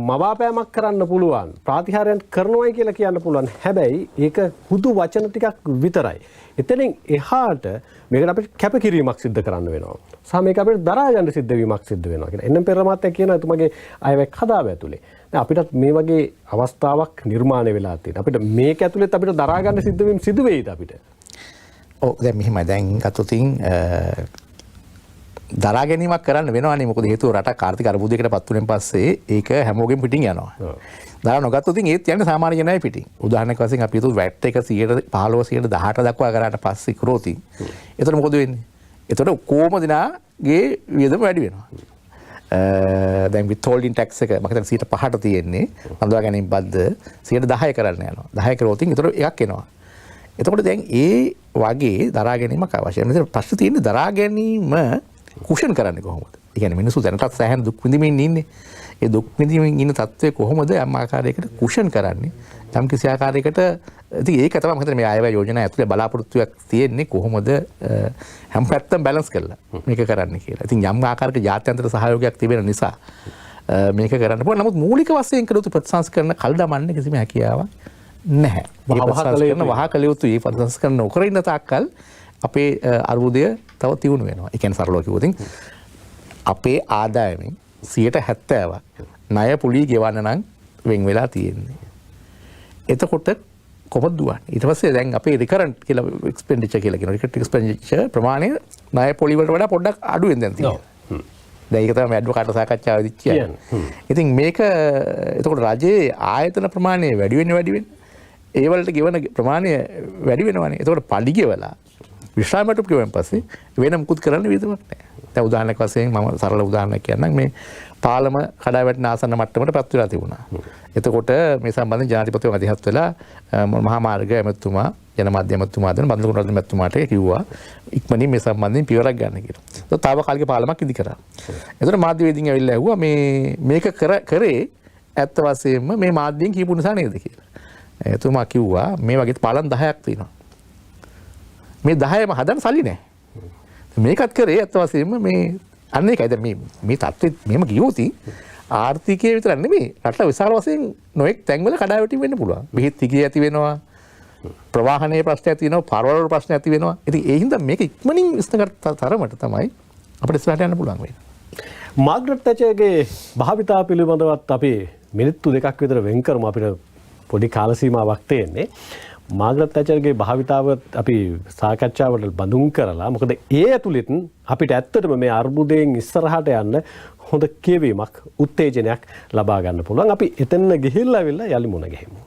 මවාපෑමක් කරන්න පුළුවන්. ප්‍රාතිහාරයන් කරනවායි කියලා කියන්න පුළුවන්. හැබැයි ඒක හුදු වචන ටිකක් විතරයි. එතනින් එහාට මේකට අපිට කැපකිරීමක් සිද්ධ කරන්න වෙනවා. සහ මේක අපිට දරා ගන්න සිද්ධ වීමක් සිද්ධ වෙනවා කියලා. එන්නම් පෙරේරා මහත්තයා කියනවා එතුමගේ අයවැක් හදාව ඇතුලේ. දැන් අපිටත් මේ වගේ අවස්ථාවක් නිර්මාණය වෙලා තියෙනවා. අපිට මේක ඇතුලේත් අපිට දරා ගන්න සිද්ධ වීම සිදු වෙයිද අපිට? ඔව් දැන් මෙහිමයි දැන් ගත්තොතින් දරා ගැනීමක් කරන්න වෙනවනේ මොකද හේතුව රටක් ආර්ථික අර්බුදයකට පත් වුණෙන් පස්සේ ඒක හැමෝගෙම පිටින් යනවා. දරා නොගත්තොත් ඒත් යන්නේ සාමාන්‍ය ජනයා පිටින්. උදාහරණයක් වශයෙන් අපි හිතුව වැට් එක 115 18 දක්වා කරාට පස්සේ කරෝති. එතකොට මොකද වෙන්නේ? එතකොට කොහොම දිනාගේ වියදම වැඩි වෙනවා. දැන් withholding tax එක මම හිතන්නේ 5ට තියෙන්නේ. නම්දා ගැනීම බද්ද 10 කරන්න යනවා. 10 කරෝත් එතකොට එකක් එනවා. එතකොට දැන් ඒ වගේ දරා ගැනීමක් අවශ්‍යයි. මෙතන ප්‍රශ්න තියෙන්නේ දරා ගැනීම කුෂන් කරන්නේ කොහොමද? ඒ කියන්නේ මිනිස්සු දැනටත් සෑහෙන දුක් විඳින්මින් ඉන්නේ. ඒ දුක් විඳින්මින් ඉන්න තත්ත්වය කොහොමද යම් ආකාරයකට කුෂන් කරන්නේ? යම් කිසි ආකාරයකට ඉතින් ඒක තමයි මම හිතන්නේ මේ ආයවැය යෝජනා ඇතුලේ බලාපොරොත්තුවක් තියෙන්නේ කොහොමද හැම පැත්තම බැලන්ස් කරලා මේක කරන්න කියලා. ඉතින් යම් ආකාරයක ජාත්‍යන්තර සහයෝගයක් තිබෙන නිසා මේක කරන්න පුළුවන්. නමුත් මූලික වශයෙන් කළ යුතු ප්‍රතිසංස්කරණ කල් දමන්න කිසිම හැකියාවක් නැහැ. වහ කළ යුතු ඒ ප්‍රතිසංස්කරණ නොකර ඉන්න තාක්කල් අපේ අර්බුදය තව තියුණු වෙනවා. ඒ කියන්නේ සරලව කිව්වොත් අපේ ආදායමෙන් 70%ක් ණය පුලි ගෙවන්න නම් වෙන් වෙලා තියෙන්නේ. එතකොට කොහොමද දුවන්නේ? ඊට පස්සේ දැන් අපේ රිකරන්ට් කියලා එක්ස්පෙන්ඩිචර් කියලා කියනවා. රිකරන්ට් එක්ස්පෙන්ඩිචර් ප්‍රමාණය ණය පොලි වලට වඩා පොඩ්ඩක් අඩුවෙන් දැන් තියෙනවා. දැන් ඒක තමයි ඇඩ්වොකේට් සාකච්ඡාවේදී කියන්නේ. ඉතින් මේක එතකොට රජයේ ආයතන ප්‍රමාණය වැඩි වෙන්නේ ඒ වලට ගෙවන ප්‍රමාණය වැඩි වෙනවනේ. එතකොට පඩි ගෙවලා විශ්‍රාමයට ගෙවෙන් පස්සේ වෙන මුකුත් කරන්න විදිහක් නැහැ. දැන් උදාහරණයක් වශයෙන් මම සරල උදාහරණයක් කියන්නම් මේ පාලම කඩා වැටෙන ආසන්න මට්ටමට පත් වෙලා තිබුණා. එතකොට මේ සම්බන්ධයෙන් ජනාධිපතිතුමා මැදිහත් වෙලා මහා මාර්ග ඇමතුමා ජනමාධ්‍ය ඇමතුමා දෙන බන්දුකුණ රජ ඇමතුමාට කිව්වා ඉක්මනින් මේ සම්බන්ධයෙන් පියවරක් ගන්න කියලා. ඒක තාවකාලික පාලමක් ඉදි කරා. එතකොට මාධ්‍යවේදීන් ඇවිල්ලා ඇහුවා මේක කරේ ඇත්ත වශයෙන්ම මේ මාධ්‍යයෙන් කියපු නිසා නේද කියලා. එතුමා කිව්වා මේ වගේ පාලම් 10ක් තියෙනවා. මේ 10ම හදන්න සල්ලි නැහැ. මේකත් කරේ ඇත්ත වශයෙන්ම මේ අන්න ඒකයි දැන් මේ තත්ත්වෙත් මෙහෙම ගියොත් ආර්ථිකය විතරක් නෙමෙයි රට විශාල වශයෙන් නොඑක් තැන්වල කඩාවැටීම් වෙන්න පුළුවන්. බෙහෙත් තිගිය ඇති වෙනවා. ප්‍රවාහනයේ ප්‍රශ්න ඇති වෙනවා. පාරවල් ප්‍රශ්න ඇති වෙනවා. ඉතින් ඒ හින්දා මේක ඉක්මනින් විශ්ලේෂණය කර තරමට තමයි අපිට ඉස්සරහට යන්න පුළුවන් වෙන්නේ. මාග්‍රට් තැචර්ගේ භාවිතා පිළිබඳවත් අපි මිනිත්තු 2ක් විතර වෙන් කරමු අපිට පොඩි කාල සීමාවක් තියෙන්නේ. මාග්‍රට් තැචර්ගේ භාවිතාව අපි සාකච්ඡාවට බඳුන් කරලා මොකද ඒ ඇතුළෙත් අපිට ඇත්තටම මේ අර්බුදයෙන් ඉස්සරහට යන්න හොඳ කියවීමක් උත්තේජනයක් ලබා ගන්න පුළුවන්. අපි එතන ගිහිල්ලා අවිල්ලා යලි මුණ ගැහිමු.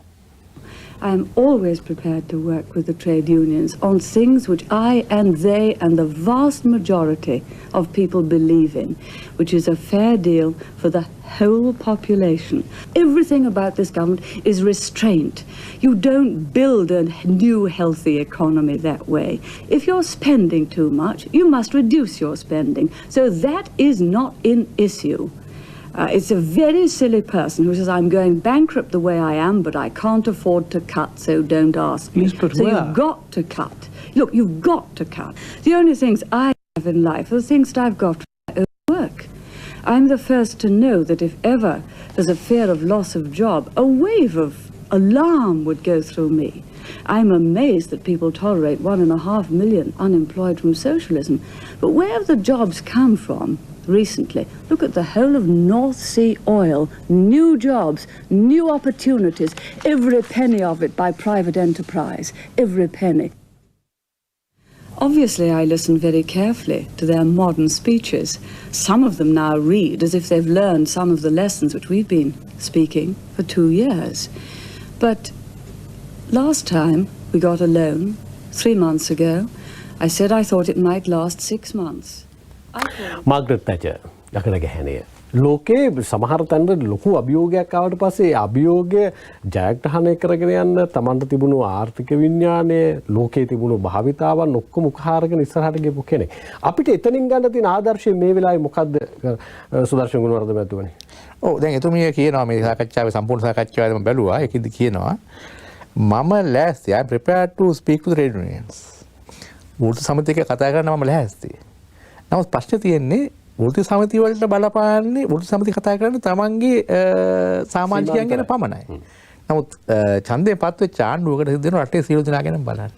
I am always prepared to work with the trade unions on things which I and they and the vast majority of people believe in, which is a fair deal for the whole population. Everything about this government is restraint. You don't build a new healthy economy that way. If you're spending too much, you must reduce your spending. So that is not in issue. It's a very silly person who says, I'm going bankrupt the way I am, but I can't afford to cut, so don't ask me. Yes, but so where? you've got to cut. Look, you've got to cut. The only things I have in life are the things that I've got from my own work. I'm the first to know that if ever there's a fear of loss of job, a wave of alarm would go through me. I'm amazed that people tolerate 1.5 million unemployed from socialism. But where have the jobs come from? Recently, look at the whole of North Sea oil, new jobs, new opportunities, every penny of it by private enterprise, every penny. Obviously, I listen very carefully to their modern speeches. Some of them now read as if they've learned some of the lessons which we've been speaking for 2 years. But last time we got a loan, 3 months ago, I said I thought it might last 6 months. Margaret Thatcher යකඩ ගැහැණිය ලෝකේ සමහර තැන්වල ලොකු අභියෝගයක් ආවට පස්සේ අභියෝගය ජයග්‍රහණය කරගෙන යන්න තමන්ට තිබුණු ආර්ථික විඥානය ලෝකයේ තිබුණු භාවිතාවන් ඔක්කොම මුඛාරගෙන ඉස්සරහට ගියපු කෙනෙක්. අපිට එතනින් ගන්න තියෙන ආදර්ශය මේ වෙලාවේ මොකද්ද සුදර්ශන ගුණවර්ධන මැතිතුමනි? ඔව් දැන් එතුමිය කියනවා මේ සාකච්ඡාවේ සම්පූර්ණ සාකච්ඡාවේම බැලුවා. ඒකෙදි කියනවා මම ලෑස්ති I am prepared to speak to the trade unions. වෘත්ති සමිතියක කතා කරන්න මම ලෑස්ති. නමුත් ප්‍රශ්නේ තියෙන්නේ වෘත්ති සමිතිය වලට බලපාන්නේ වෘත්ති සමිතිය කතා කරන්නේ තමන්ගේ සමාජිකයන් ගැන පමණයි. නමුත් ඡන්දේ පත් වෙච්ච ආණ්ඩුවකට සිද්ධ වෙන රටේ සියලු දෙනා ගැන බලන්න.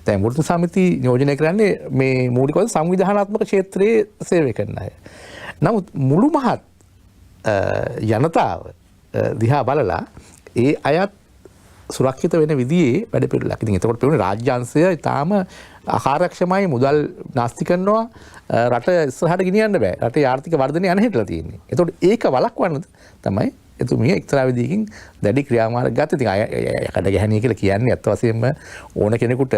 දැන් වෘත්ති සමිතිය නියෝජනය කරන්නේ මේ මූලිකව සංවිධානාත්මක ක්ෂේත්‍රයේ සේවය කරන අය. නමුත් මුළු මහත් ජනතාව දිහා බලලා ඒ අයත් සුරක්ෂිත වෙන විදිහේ වැඩ පිළිවෙලක්. ඉතින් එතකොට පෙවුනේ රාජ්‍ය අංශය ඊටාම ආකාරක්ෂමයි මුදල් නාස්ති කරනවා රට ඉස්සරහට ගෙනියන්න බෑ. රටේ ආර්ථික වර්ධනය අනහෙట్లా තියෙන්නේ. එතකොට ඒක වළක්වන්න තමයි එතුමිය එක්තරා විදිහකින් දැඩි ක්‍රියාමාර්ග ගත්තා. ඉතින් යකඩ ගැහණිය කියලා කියන්නේ අත් වශයෙන්ම ඕන කෙනෙකුට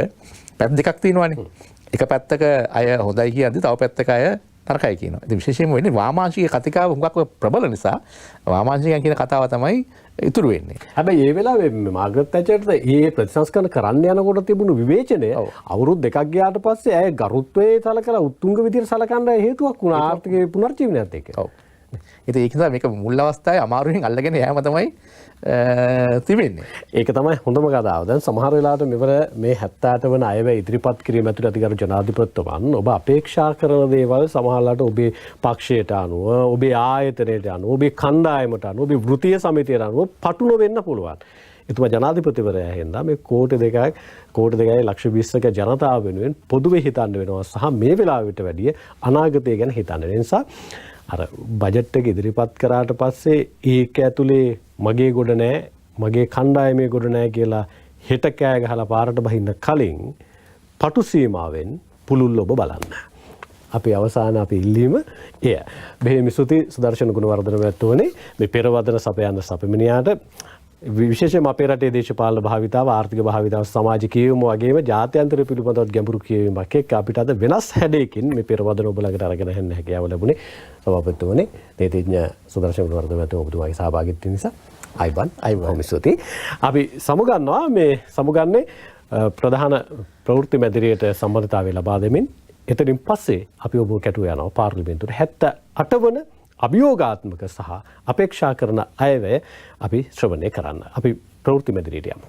පැත්ත දෙකක් තියෙනවානේ. එක පැත්තක අය හොඳයි කියද්දි තව පැත්තක අය නරකයි කියනවා. ඉතින් විශේෂයෙන්ම වෙන්නේ වාමාංශික කතිකාව හුඟක් ප්‍රබල නිසා වාමාංශිකයන් කියන කතාව තමයි ඉතුරු වෙන්නේ. හැබැයි ඒ වෙලාවේ මාග්‍රට් තැචර්ට ඒ ප්‍රතිසංස්කරණ කරන්න යනකොට තිබුණු විවේචනය අවුරුදු 2ක් ගියාට පස්සේ ඇය ගරුත්වයේ සලකලා උත්තුංග විදියට සලකන්න හේතුවක් වුණා ආර්ථික පුනර්ජීවනයත් එක්ක. ඔව්. ඉතින් ඒක නිසා මේක මුල් අවස්ථාවේ අමාරුවෙන් අල්ලගෙන යෑම තමයි තිබෙන්නේ. ඒක තමයි හොඳම කතාව. දැන් සමහර වෙලාවට මෙවර මේ 78 වන අයවැය ඉදිරිපත් කිරීම ඇතුළත අධිකරු ජනාධිපතිතුමන් ඔබ අපේක්ෂා කරන දේවල් සමහරලාට ඔබේ පක්ෂයට අනුව, ඔබේ ආයතනයට අනුව, ඔබේ කණ්ඩායමට අනුව, ඔබේ වෘත්තීය සමිතියට අනුව පටු නොවෙන්න පුළුවන්. එතුමා ජනාධිපතිවරයා හින්දා මේ කෝටි 2යි ලක්ෂ 20ක ජනතාව වෙනුවෙන් පොදුවේ හිතන්න වෙනවා සහ මේ වෙලාවට වැඩිය අනාගතය ගැන හිතන්න. ඒ නිසා අර බජට් එක ඉදිරිපත් කරාට පස්සේ ඒක ඇතුලේ මගේ ගොඩ නෑ මගේ කණ්ඩායමේ ගොඩ නෑ කියලා හෙට කෑ ගහලා පාරට බහින්න කලින් පටු සීමාවෙන් පුළුල් ඔබ බලන්න. අපි අවසාන අපි ඉල්ලීම එය. බෙහෙම ස්තුති සුදර්ශන ගුණවර්ධන මැතිතුමනි මේ පෙරවදන සපයන්න සපමිනියාට විශේෂයෙන්ම අපේ රටේ දේශපාලන භාවිතාව ආර්ථික භාවිතාව සමාජ කියවීම වගේම ජාත්‍යන්තර පිළිබඳව ගැඹුරු කියවීමක් එක්ක අපිට අද වෙනස් හැඩයකින් මේ පෙරවදන ඔබ ළඟට අරගෙන එන්න හැකියාව ලැබුණේ සභාපතිතුමනි නීතිඥ සුදර්ශන ගුණවර්ධන මැතිතුමා ඔබතුමාගේ සහභාගීත්වය නිසා අයිබන් ස්තුතියි. අපි සමුගන්නවා මේ සමුගන්නේ ප්‍රධාන ප්‍රවෘත්ති මැදිරියට සම්බන්ධතාවය ලබා දෙමින් එතනින් පස්සේ අපි ඔබ කැටුව යනවා පාර්ලිමේන්තුවට 78 වන අභියෝගාත්මක සහ අපේක්ෂා කරන අයවැය අපි ශ්‍රවණය කරන්න. අපි ප්‍රවෘත්ති මැදිරියට යමු.